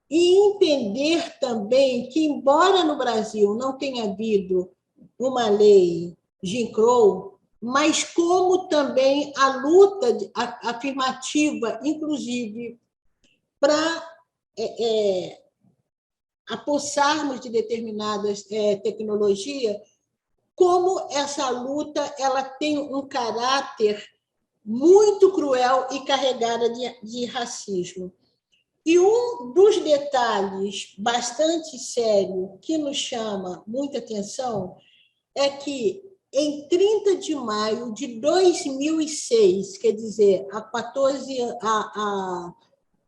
S7: e entender também que, embora no Brasil não tenha havido uma lei Jim Crow, mas como também a luta afirmativa, inclusive, para apossarmos de determinadas tecnologias, como essa luta ela tem um caráter muito cruel e carregada de racismo. E um dos detalhes bastante sério que nos chama muita atenção é que, em 30 de maio de 2006, quer dizer, há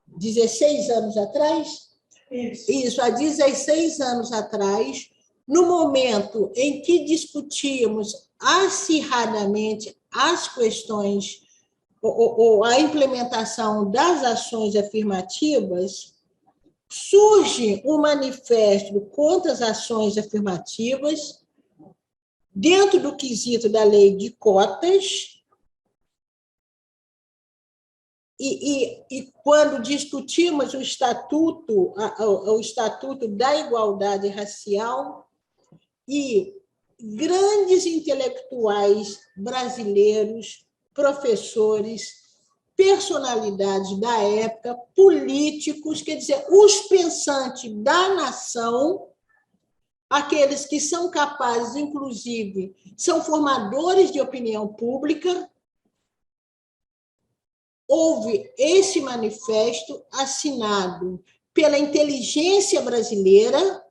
S7: 16 anos atrás, isso, há 16 anos atrás, no momento em que discutimos acirradamente as questões ou a implementação das ações afirmativas, surge um manifesto contra as ações afirmativas dentro do quesito da lei de cotas, e quando discutimos o Estatuto da Igualdade Racial, e grandes intelectuais brasileiros, professores, personalidades da época, políticos, quer dizer, os pensantes da nação, aqueles que são capazes, inclusive, são formadores de opinião pública. Houve esse manifesto assinado pela inteligência brasileira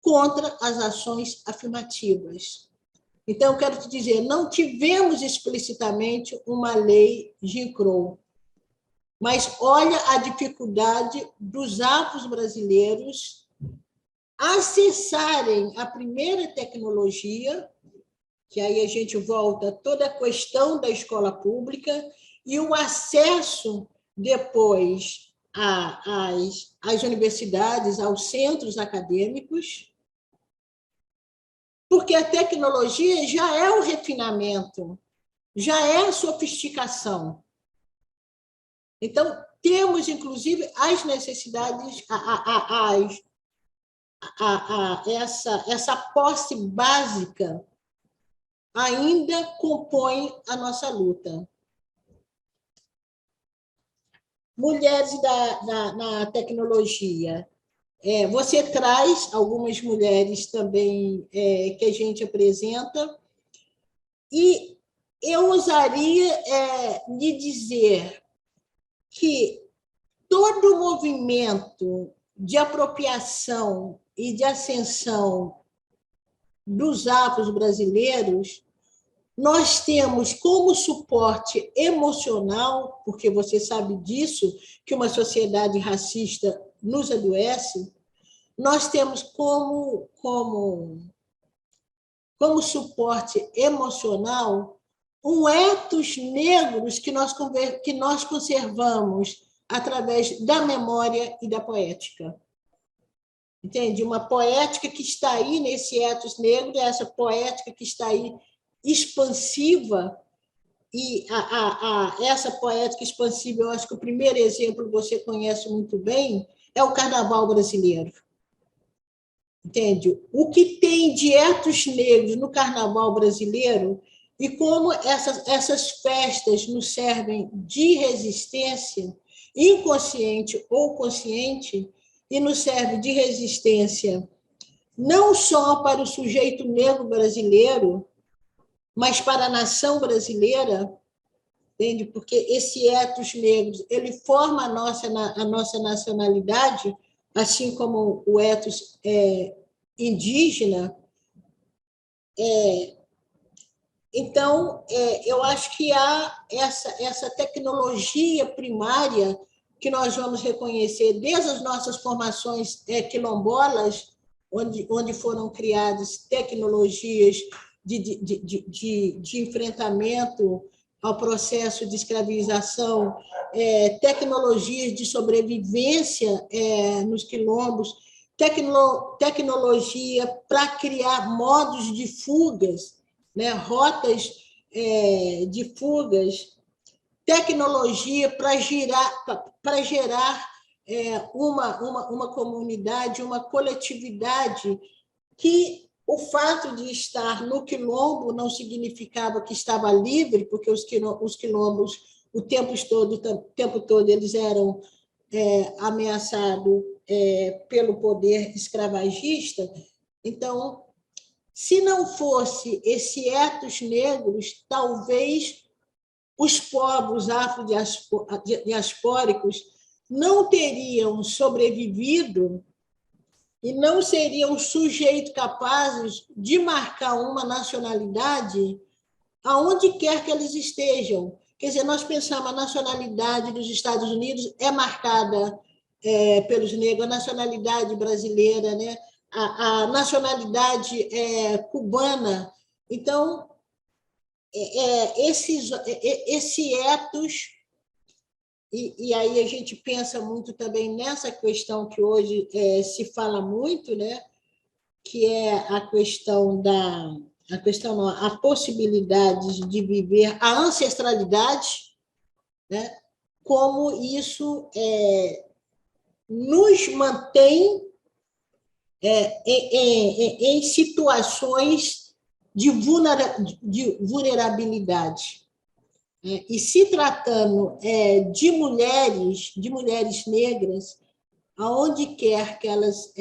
S7: contra as ações afirmativas. Então, eu quero te dizer, não tivemos explicitamente uma lei Jim Crow, mas olha a dificuldade dos afros brasileiros acessarem a primeira tecnologia que aí a gente volta a toda a questão da escola pública e o acesso depois às universidades, aos centros acadêmicos, porque a tecnologia já é o refinamento, já é a sofisticação. Então, temos, inclusive, as necessidades, essa posse básica ainda compõe a nossa luta. Mulheres na tecnologia. Você traz algumas mulheres também que a gente apresenta, e eu ousaria lhe dizer que todo o movimento de apropriação e de ascensão dos afros brasileiros, nós temos como suporte emocional, porque você sabe disso, que uma sociedade racista nos adoece, nós temos como suporte emocional um ethos negros que nós conservamos através da memória e da poética. Entende? Uma poética que está aí nesse ethos negro, essa poética que está aí expansiva, e essa poética expansiva, eu acho que o primeiro exemplo você conhece muito bem, é o carnaval brasileiro. Entende? O que tem de ethos negros no carnaval brasileiro e como essas festas nos servem de resistência, inconsciente ou consciente, e nos serve de resistência não só para o sujeito negro brasileiro, mas para a nação brasileira, entende? Porque esse ethos negro, ele forma a nossa nacionalidade, assim como o ethos indígena. Então, eu acho que há essa tecnologia primária que nós vamos reconhecer desde as nossas formações quilombolas, onde foram criadas tecnologias de enfrentamento ao processo de escravização, tecnologias de sobrevivência nos quilombos, tecnologia para criar modos de fugas, né, rotas de fugas, tecnologia para gerar uma comunidade, uma coletividade, que o fato de estar no quilombo não significava que estava livre, porque os quilombos, o tempo todo eles eram ameaçados pelo poder escravagista. Então, se não fosse esse ethos negros, talvez os povos afrodiaspóricos não teriam sobrevivido e não seriam sujeitos capazes de marcar uma nacionalidade aonde quer que eles estejam. Quer dizer, nós pensamos a nacionalidade dos Estados Unidos é marcada pelos negros, a nacionalidade brasileira, né? A nacionalidade cubana. Então, esse ethos, e aí a gente pensa muito também nessa questão que hoje se fala muito, né? Que é a possibilidade de viver a ancestralidade, né? Como isso nos mantém em situações de vulnerabilidade. E se tratando de mulheres negras, aonde quer que elas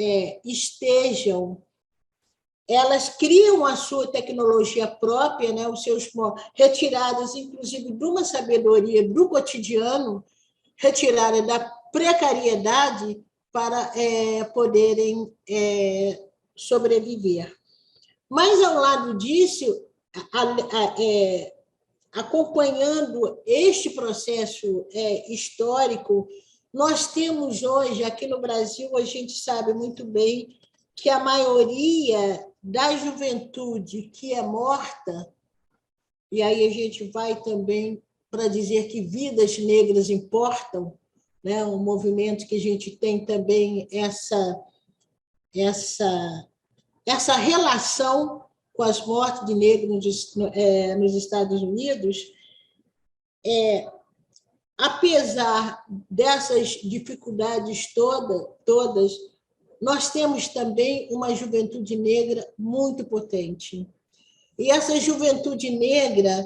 S7: estejam, elas criam a sua tecnologia própria, né, os seus retiradas, inclusive, de uma sabedoria do cotidiano, retirada da precariedade para poderem sobreviver. Mas, ao lado disso, acompanhando este processo histórico, nós temos hoje, aqui no Brasil, a gente sabe muito bem que a maioria da juventude que é morta, e aí a gente vai também para dizer que vidas negras importam, né? Um movimento que a gente tem também essa relação com as mortes de negros nos Estados Unidos, apesar dessas dificuldades todas, nós temos também uma juventude negra muito potente. E essa juventude negra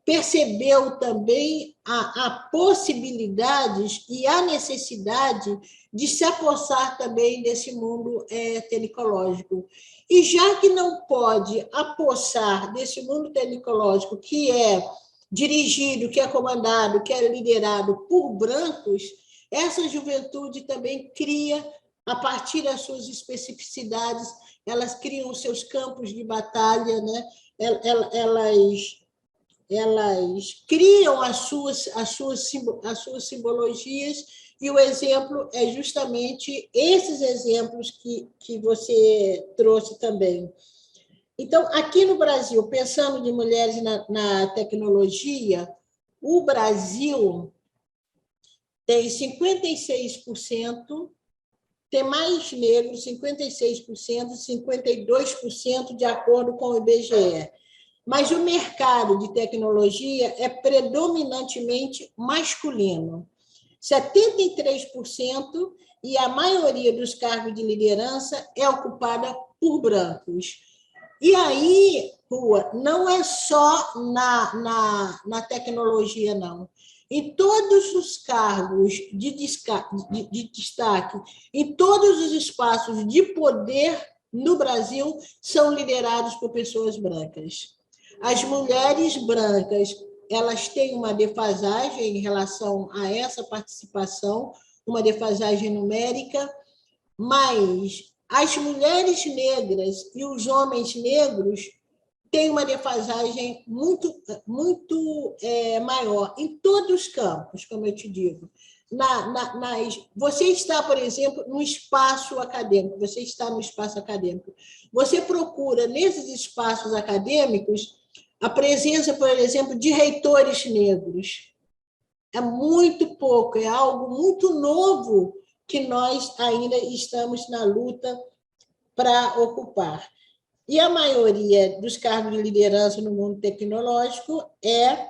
S7: percebeu também a possibilidades e a necessidade de se apossar também desse mundo tecnológico. E já que não pode apossar desse mundo tecnológico que é dirigido, que é comandado, que é liderado por brancos, essa juventude também cria, a partir das suas especificidades, elas criam os seus campos de batalha, né? Elas criam as suas simbologias, e o exemplo é justamente esses exemplos que você trouxe também. Então, aqui no Brasil, pensando de mulheres na tecnologia, o Brasil tem 56%, tem mais negros, 56%, 52% de acordo com o IBGE. Mas o mercado de tecnologia é predominantemente masculino, 73%, e a maioria dos cargos de liderança é ocupada por brancos. E aí, Rua, não é só na tecnologia, não. Em todos os cargos de destaque, em todos os espaços de poder no Brasil, são liderados por pessoas brancas. As mulheres brancas, elas têm uma defasagem em relação a essa participação, uma defasagem numérica, mas as mulheres negras e os homens negros têm uma defasagem muito maior em todos os campos, como eu te digo. Você está, por exemplo, no espaço acadêmico, você procura, nesses espaços acadêmicos, a presença, por exemplo, de reitores negros. É muito pouco, é algo muito novo que nós ainda estamos na luta para ocupar. E a maioria dos cargos de liderança no mundo tecnológico é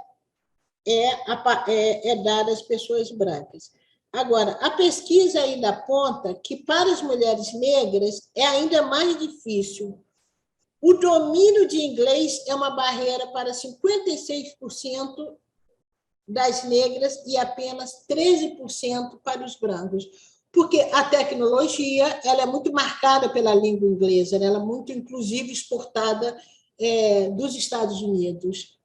S7: dada às pessoas brancas. Agora, a pesquisa ainda aponta que, para as mulheres negras, é ainda mais difícil. O domínio de inglês é uma barreira para 56% das negras e apenas 13% para os brancos, porque a tecnologia ela é muito marcada pela língua inglesa, né? Ela é muito, inclusive, exportada dos Estados Unidos.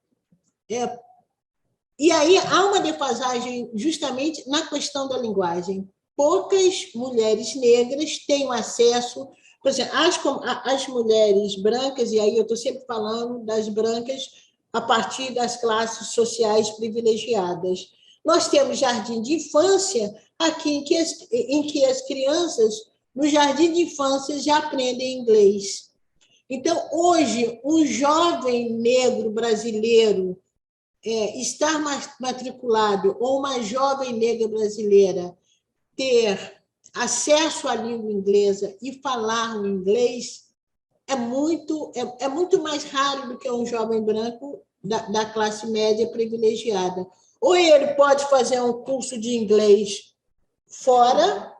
S7: E aí há uma defasagem justamente na questão da linguagem. Poucas mulheres negras têm acesso, por exemplo, as mulheres brancas, e aí eu estou sempre falando das brancas a partir das classes sociais privilegiadas. Nós temos jardim de infância aqui em que as crianças, no jardim de infância, já aprendem inglês. Então, hoje, um jovem negro brasileiro estar matriculado, ou uma jovem negra brasileira ter acesso à língua inglesa e falar o inglês é muito mais raro do que um jovem branco da classe média privilegiada. Ou ele pode fazer um curso de inglês fora,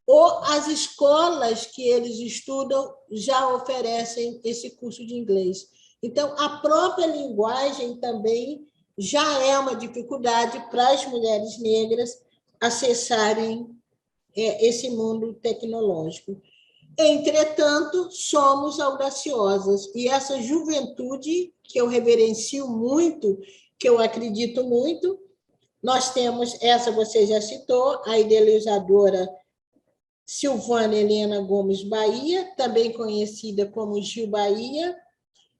S7: ou as escolas que eles estudam já oferecem esse curso de inglês. Então, a própria linguagem também já é uma dificuldade para as mulheres negras acessarem esse mundo tecnológico. Entretanto, somos audaciosas, e essa juventude que eu reverencio muito, que eu acredito muito, nós temos, essa você já citou, a idealizadora Silvana Helena Gomes Bahia, também conhecida como Gil Bahia,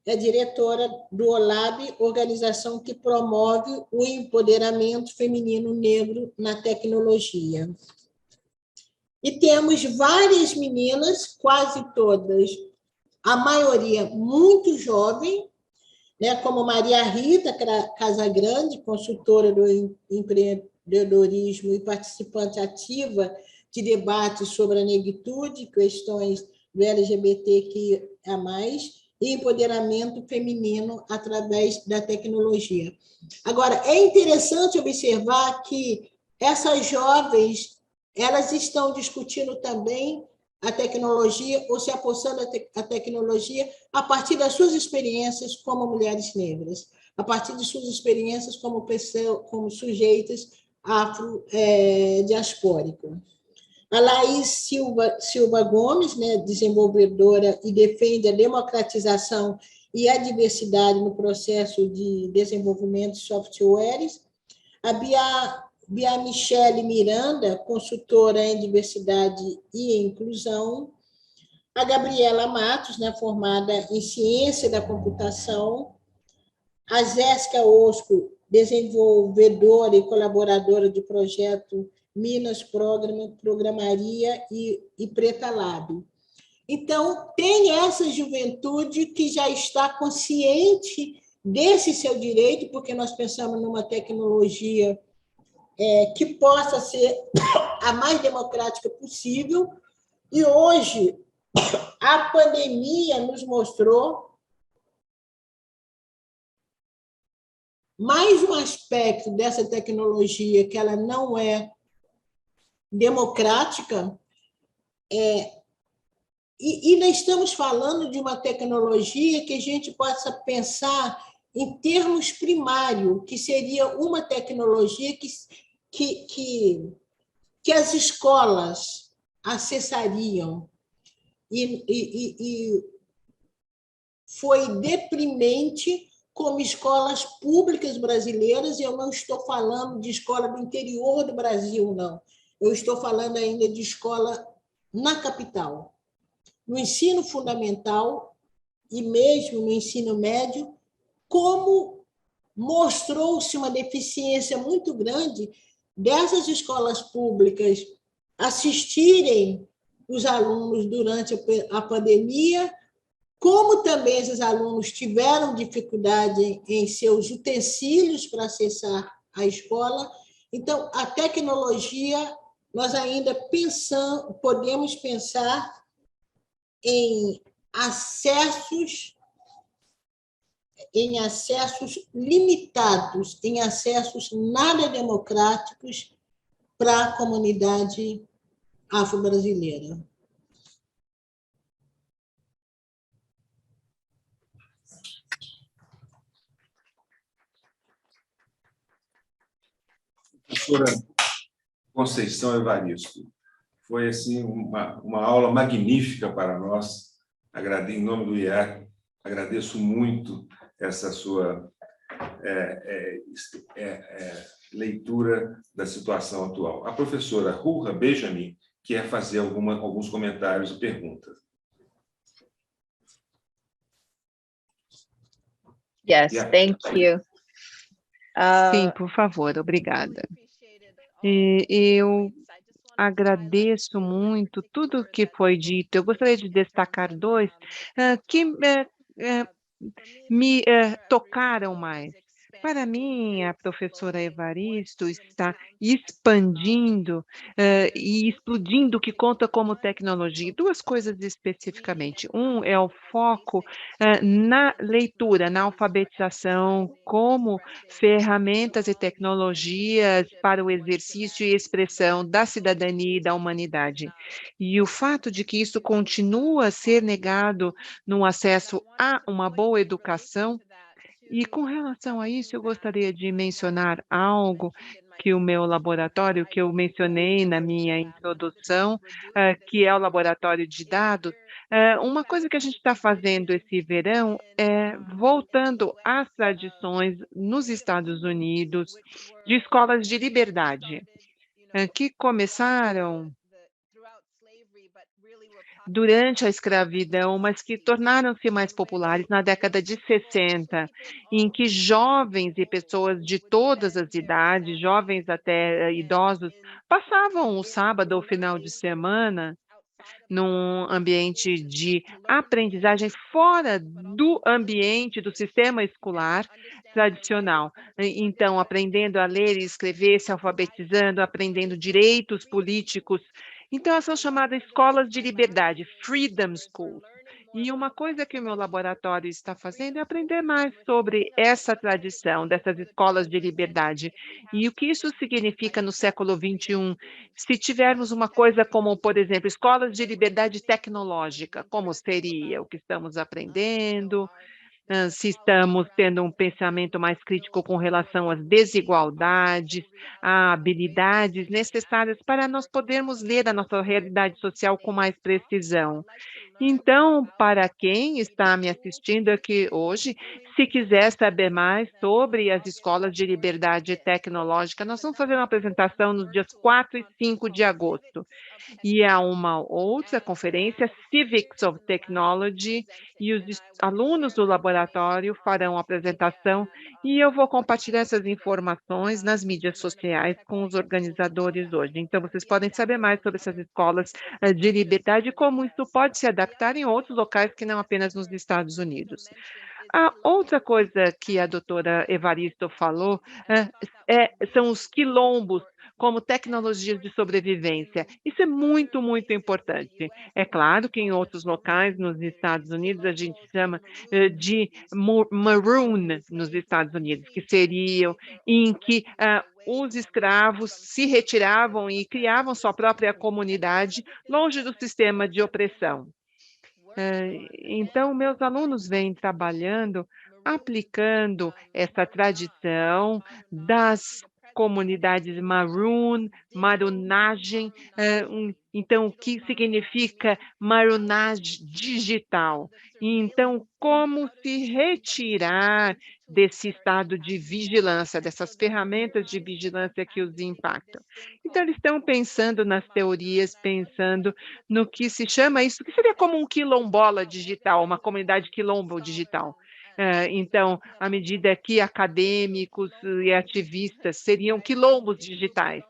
S7: é diretora do OLAB, organização que promove o empoderamento feminino negro na tecnologia. E temos várias meninas, quase todas, a maioria muito jovem, né, como Maria Rita Casagrande, consultora do empreendedorismo e participante ativa de debates sobre a negritude, questões do LGBTQIA+, e empoderamento feminino através da tecnologia. Agora, é interessante observar que essas jovens, elas estão discutindo também a tecnologia ou se apossando a tecnologia a partir das suas experiências como mulheres negras, a partir de suas experiências como sujeitas afro-diaspóricas. A Laís Silva Gomes, né, desenvolvedora e defende a democratização e a diversidade no processo de desenvolvimento de softwares. A Bia Michele Miranda, consultora em diversidade e inclusão. A Gabriela Matos, né, formada em ciência da computação. A Jéssica Osco, desenvolvedora e colaboradora de projeto Minas Programaria e Preta Lab. Então, tem essa juventude que já está consciente desse seu direito, porque nós pensamos numa tecnologia que possa ser a mais democrática possível. E hoje, a pandemia nos mostrou mais um aspecto dessa tecnologia, que ela não é democrática, e nós estamos falando de uma tecnologia que a gente possa pensar em termos primários, que seria uma tecnologia que as escolas acessariam. E foi deprimente como escolas públicas brasileiras, e eu não estou falando de escola do interior do Brasil, não. Eu estou falando ainda de escola na capital. No ensino fundamental e mesmo no ensino médio, como mostrou-se uma deficiência muito grande dessas escolas públicas assistirem os alunos durante a pandemia, como também esses alunos tiveram dificuldade em seus utensílios para acessar a escola. Então, a tecnologia, nós ainda podemos pensar em acessos limitados, em acessos nada democráticos para a comunidade afro-brasileira.
S2: Professora Conceição Evaristo, foi assim uma aula magnífica para nós. Em nome do IAC, agradeço muito essa sua leitura da situação atual. A professora Ruha Benjamin quer fazer alguns comentários e perguntas.
S3: Yes, thank you.
S5: Sim, por favor, obrigada. Eu agradeço muito tudo que foi dito. Eu gostaria de destacar dois que me tocaram mais. Para mim, a professora Evaristo está expandindo e explodindo o que conta como tecnologia. Duas coisas especificamente. Um é o foco na leitura, na alfabetização, como ferramentas e tecnologias para o exercício e expressão da cidadania e da humanidade. E o fato de que isso continua a ser negado no acesso a uma boa educação. E com relação a isso, eu gostaria de mencionar algo que o meu laboratório, que eu mencionei na minha introdução, que é o laboratório de dados. Uma coisa que a gente está fazendo esse verão é voltando às tradições nos Estados Unidos de escolas de liberdade, que começaram durante a escravidão, mas que tornaram-se mais populares na década de 60, em que jovens e pessoas de todas as idades, jovens até idosos, passavam o sábado ou final de semana num ambiente de aprendizagem fora do ambiente do sistema escolar tradicional. Então, aprendendo a ler e escrever, se alfabetizando, aprendendo direitos políticos. Então, elas são chamadas escolas de liberdade, freedom schools. E uma coisa que o meu laboratório está fazendo é aprender mais sobre essa tradição dessas escolas de liberdade e o que isso significa no século XXI. Se tivermos uma coisa como, por exemplo, escolas de liberdade tecnológica, como seria o que estamos aprendendo, se estamos tendo um pensamento mais crítico com relação às desigualdades, a habilidades necessárias para nós podermos ler a nossa realidade social com mais precisão. Então, para quem está me assistindo aqui hoje, se quiser saber mais sobre as escolas de liberdade tecnológica, nós vamos fazer uma apresentação nos dias 4 e 5 de agosto. E há uma outra conferência, Civics of Technology, e os alunos do laboratório farão a apresentação e eu vou compartilhar essas informações nas mídias sociais com os organizadores hoje. Então, vocês podem saber mais sobre essas escolas de liberdade e como isso pode se adaptar em outros locais que não apenas nos Estados Unidos. A outra coisa que a doutora Evaristo falou são os quilombos como tecnologias de sobrevivência. Isso é muito, muito importante. É claro que em outros locais, nos Estados Unidos, a gente chama de maroon nos Estados Unidos, que seriam em que os escravos se retiravam e criavam sua própria comunidade longe do sistema de opressão. Então, meus alunos vêm trabalhando, aplicando essa tradição das comunidades maroon, marunagem, então, o que significa marunagem digital? Então, como se retirar desse estado de vigilância, dessas ferramentas de vigilância que os impactam? Então, eles estão pensando nas teorias, pensando no que se chama isso, que seria como um quilombola digital, uma comunidade quilombo digital. Então, à medida que acadêmicos e ativistas seriam quilombos digitais.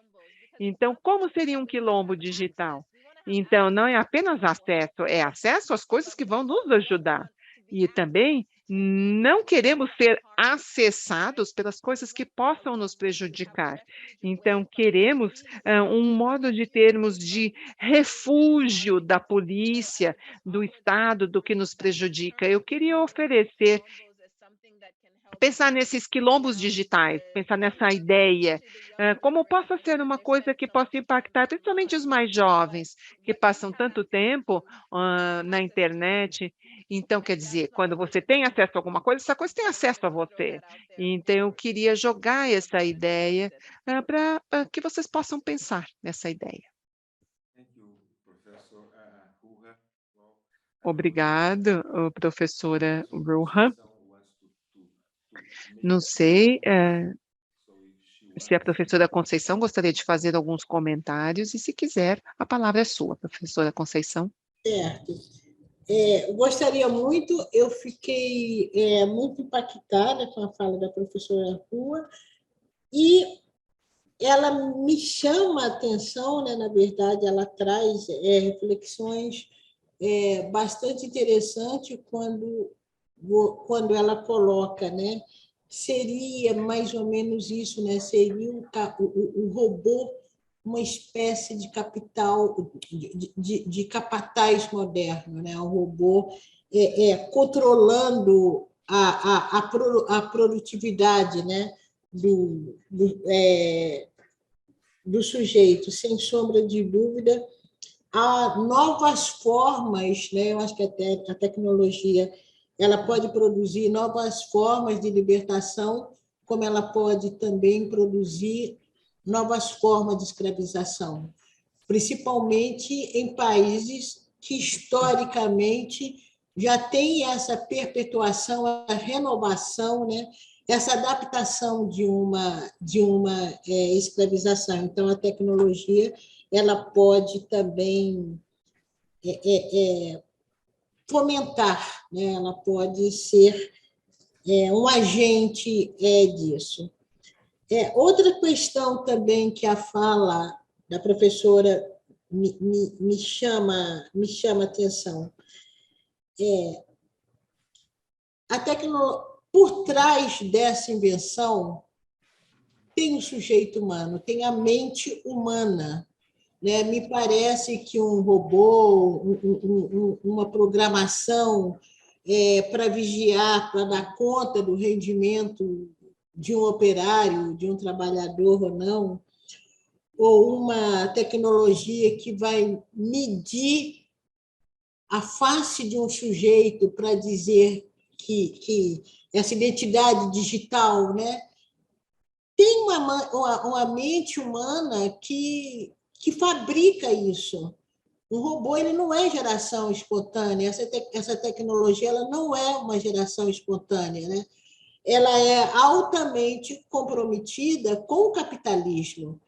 S5: Então, como seria um quilombo digital? Então, não é apenas acesso, é acesso às coisas que vão nos ajudar. E também não queremos ser acessados pelas coisas que possam nos prejudicar. Então, queremos um modo de termos de refúgio da polícia, do Estado, do que nos prejudica. Eu queria oferecer pensar nesses quilombos digitais, pensar nessa ideia, como possa ser uma coisa que possa impactar principalmente os mais jovens, que passam tanto tempo na internet. Então, quer dizer, quando você tem acesso a alguma coisa, essa coisa tem acesso a você. Então, eu queria jogar essa ideia para que vocês possam pensar nessa ideia. Obrigado, professora Ruha. Não sei se a professora Conceição gostaria de fazer alguns comentários, e se quiser, a palavra é sua, professora Conceição.
S7: Certo. Gostaria muito, eu fiquei muito impactada com a fala da professora Rua, e ela me chama a atenção, né? Na verdade, ela traz reflexões bastante interessantes quando ela coloca, né? Seria mais ou menos isso, né? Seria o robô uma espécie de capital, de capataz moderno, né? O robô controlando a produtividade, né? do sujeito, sem sombra de dúvida. Há novas formas, né? Eu acho que até a tecnologia ela pode produzir novas formas de libertação, como ela pode também produzir novas formas de escravização, principalmente em países que historicamente já têm essa perpetuação, a renovação, né? Essa adaptação de uma escravização. Então, a tecnologia ela pode também fomentar, né? Ela pode ser um agente disso. Outra questão também que a fala da professora me chama atenção. Por trás dessa invenção tem o sujeito humano, tem a mente humana. Né? Me parece que um robô, uma programação para vigiar, para dar conta do rendimento de um operário, de um trabalhador ou não, ou uma tecnologia que vai medir a face de um sujeito para dizer que essa identidade digital, né? Tem uma mente humana que fabrica isso. O robô ele não é geração espontânea, essa tecnologia ela não é uma geração espontânea, né? Ela é altamente comprometida com o capitalismo.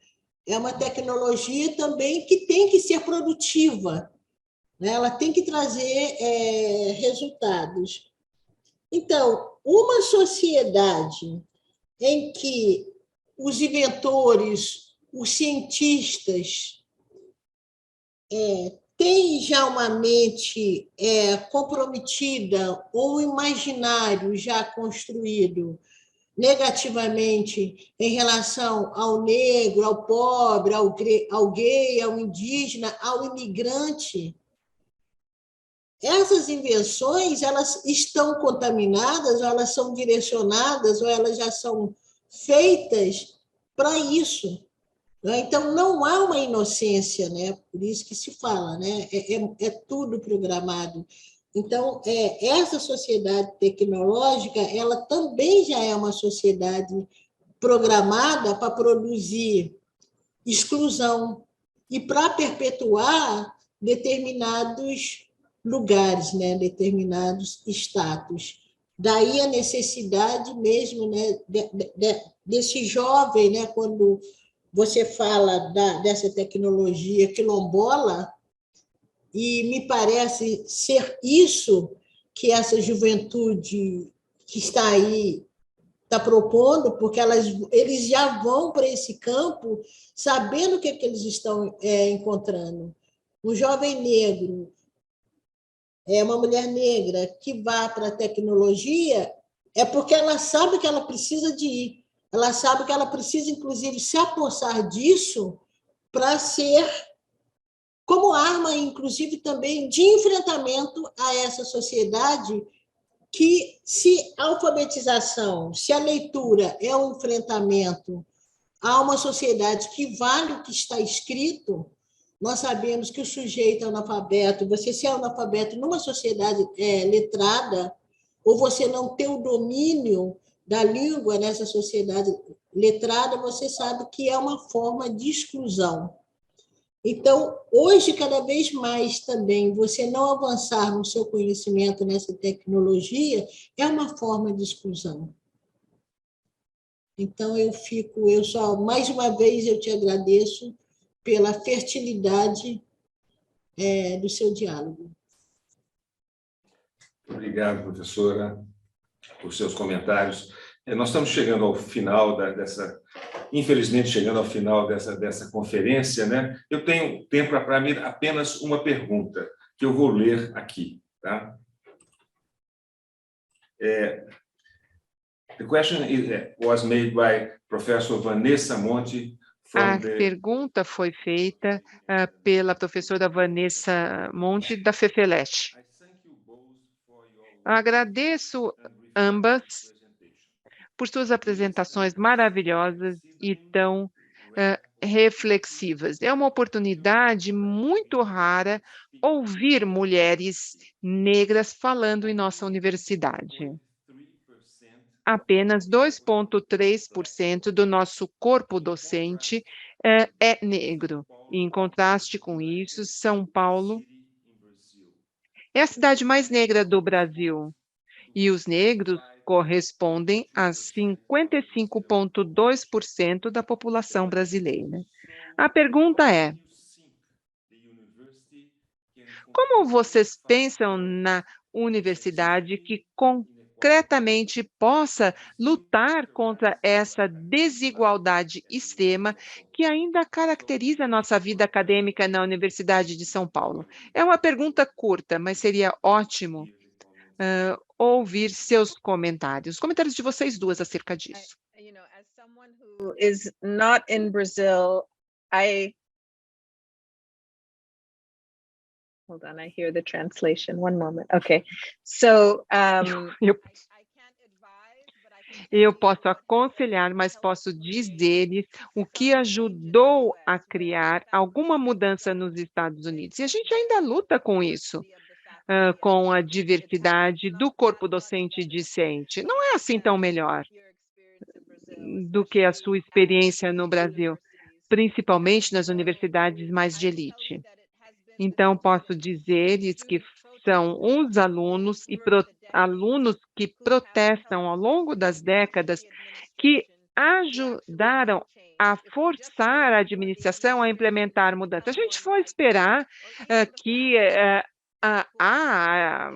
S7: É uma tecnologia também que tem que ser produtiva, né? Ela tem que trazer resultados. Então, uma sociedade em que os inventores, os cientistas, têm já uma mente comprometida ou um imaginário já construído negativamente em relação ao negro, ao pobre, ao gay, ao indígena, ao imigrante, essas invenções elas estão contaminadas, ou elas são direcionadas, ou elas já são feitas para isso. Então, não há uma inocência, né? Por isso que se fala, né? É tudo programado. Então, essa sociedade tecnológica, ela também já é uma sociedade programada para produzir exclusão e para perpetuar determinados lugares, né? Determinados status. Daí a necessidade mesmo, né? Desse jovem, né? Quando você fala dessa tecnologia quilombola, e me parece ser isso que essa juventude que está aí está propondo, porque eles já vão para esse campo sabendo o que eles estão encontrando. Um jovem negro, uma mulher negra que vá para a tecnologia é porque ela sabe que ela precisa de ir. Ela sabe que ela precisa, inclusive, se apossar disso para ser como arma, inclusive, também de enfrentamento a essa sociedade que, se a alfabetização, se a leitura é um enfrentamento a uma sociedade que vale o que está escrito, nós sabemos que o sujeito analfabeto, você ser analfabeto numa sociedade letrada, ou você não ter o domínio da língua nessa sociedade letrada, você sabe que é uma forma de exclusão. Então, hoje, cada vez mais também, você não avançar no seu conhecimento nessa tecnologia é uma forma de exclusão. Então, mais uma vez, eu te agradeço pela fertilidade do seu diálogo.
S2: Obrigado, professora, por seus comentários. Nós estamos chegando ao final infelizmente, chegando ao final dessa conferência, né? Eu tenho tempo para mim apenas uma pergunta, que eu vou ler aqui. Tá? The question was made by Professor Vanessa Monte.
S5: A pergunta foi feita pela professora Vanessa Monte, da FEFELESH. Agradeço ambas por suas apresentações maravilhosas e tão reflexivas. É uma oportunidade muito rara ouvir mulheres negras falando em nossa universidade. Apenas 2,3% do nosso corpo docente é negro. E, em contraste com isso, São Paulo é a cidade mais negra do Brasil. E os negros correspondem a 55,2% da população brasileira. A pergunta é: Como vocês pensam na universidade que concretamente possa lutar contra essa desigualdade extrema que ainda caracteriza a nossa vida acadêmica na Universidade de São Paulo? É uma pergunta curta, mas seria ótimo ouvir seus comentários. Os comentários de vocês duas acerca disso.
S3: As someone who is not in Brazil, hold on, I hear the translation. One moment. Okay. So,
S5: eu posso aconselhar, mas posso dizer-lhes o que ajudou a criar alguma mudança nos Estados Unidos. E a gente ainda luta com isso, com a diversidade do corpo docente e discente. Não é assim tão melhor do que a sua experiência no Brasil, principalmente nas universidades mais de elite. Então, posso dizer-lhes que são os alunos alunos que protestam ao longo das décadas que ajudaram a forçar a administração a implementar mudanças. A gente foi esperar que a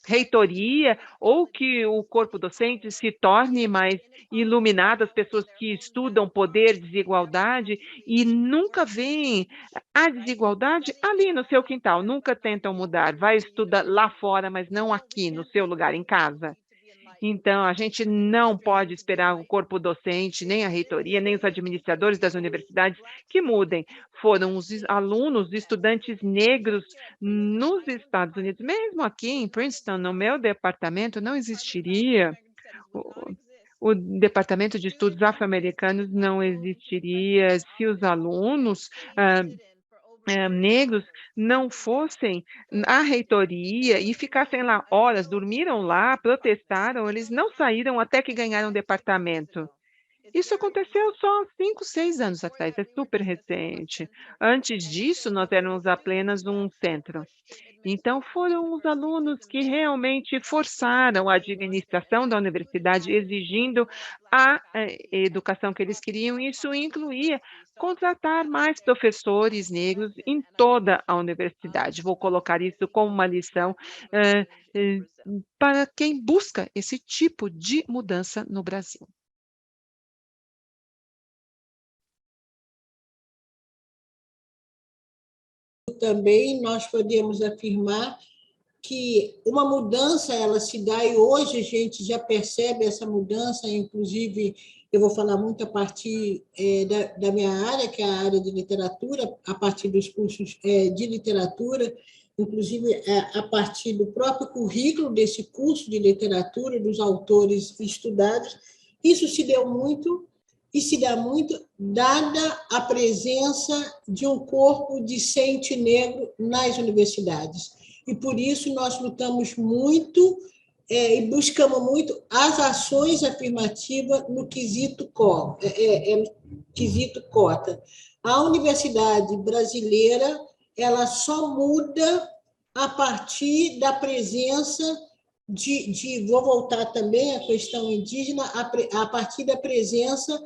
S5: reitoria ou que o corpo docente se torne mais iluminado, as pessoas que estudam poder, desigualdade, e nunca veem a desigualdade ali no seu quintal, nunca tentam mudar, vai estudar lá fora, mas não aqui, no seu lugar, em casa. Então, a gente não pode esperar o corpo docente, nem a reitoria, nem os administradores das universidades que mudem. Foram os alunos, estudantes negros nos Estados Unidos, mesmo aqui em Princeton, no meu departamento, não existiria. O Departamento de Estudos Afro-Americanos não existiria se os alunos negros não fossem à reitoria e ficassem lá horas, dormiram lá, protestaram, eles não saíram até que ganharam departamento. Isso aconteceu só 5, 6 anos atrás, é super recente. Antes disso, nós éramos apenas um centro. Então, foram os alunos que realmente forçaram a administração da universidade, exigindo a educação que eles queriam. Isso incluía contratar mais professores negros em toda a universidade. Vou colocar isso como uma lição para quem busca esse tipo de mudança no Brasil.
S7: Também nós podemos afirmar que uma mudança ela se dá, e hoje a gente já percebe essa mudança, inclusive eu vou falar muito a partir da minha área, que é a área de literatura, a partir dos cursos de literatura, inclusive a partir do próprio currículo desse curso de literatura, dos autores estudados. Isso se deu muito, e se dá muito dada a presença de um corpo discente negro nas universidades. E por isso nós lutamos muito e buscamos muito as ações afirmativas no quesito cota. A universidade brasileira ela só muda a partir da presença vou voltar também à questão indígena, a partir da presença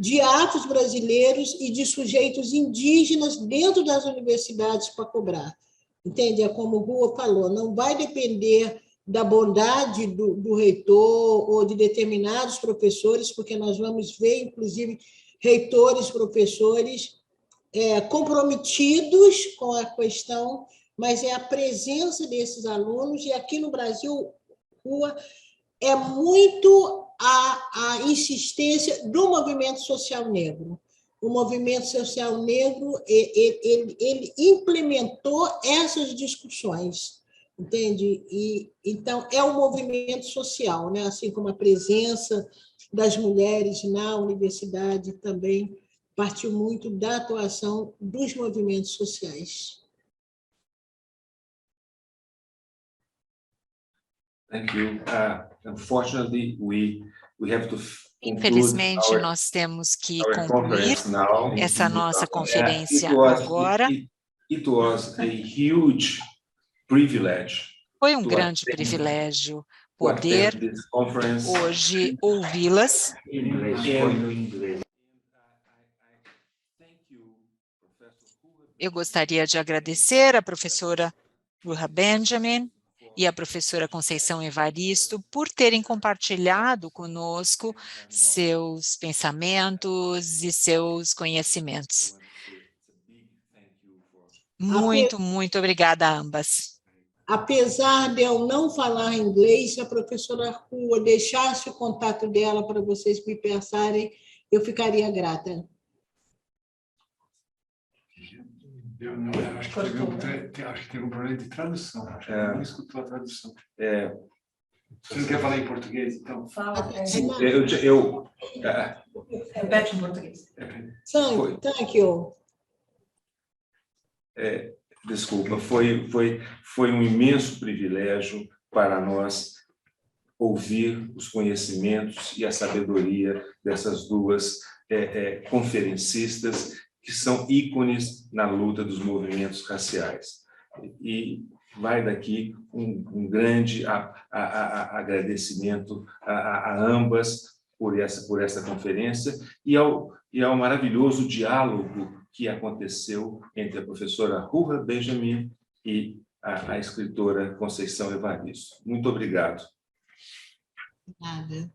S7: de afro-brasileiros e de sujeitos indígenas dentro das universidades para cobrar. Entende? É como o Rua falou, não vai depender da bondade do reitor ou de determinados professores, porque nós vamos ver, inclusive, reitores, professores comprometidos com a questão, mas é a presença desses alunos, e aqui no Brasil, Rua, é muito a insistência do movimento social negro. O movimento social negro ele implementou essas discussões, entende? E então é um movimento social, né? Assim como a presença das mulheres na universidade também partiu muito da atuação dos movimentos sociais.
S2: Thank you. Unfortunately, we have to
S4: Infelizmente, nós temos que concluir essa nossa conferência agora.
S2: It was a huge privilege.
S4: Foi um grande privilégio poder hoje ouvi-las. Eu gostaria de agradecer a professora Ruha Benjamin e a professora Conceição Evaristo por terem compartilhado conosco seus pensamentos e seus conhecimentos. Muito, muito obrigada a ambas.
S7: Apesar de eu não falar inglês, se a professora Ruha deixasse o contato dela para vocês me passarem, eu ficaria grata.
S6: Acho que teve um problema de tradução. Acho que não escutou a tradução. Você não quer falar em português, então?
S8: Fala.
S2: Repete em português.
S7: Thank you.
S2: Desculpa, foi um imenso privilégio para nós ouvir os conhecimentos e a sabedoria dessas duas conferencistas que são ícones na luta dos movimentos raciais. E vai daqui um grande agradecimento a ambas por essa conferência e ao maravilhoso diálogo que aconteceu entre a professora Ruha Benjamin e a escritora Conceição Evaristo. Muito obrigado.
S7: Nada.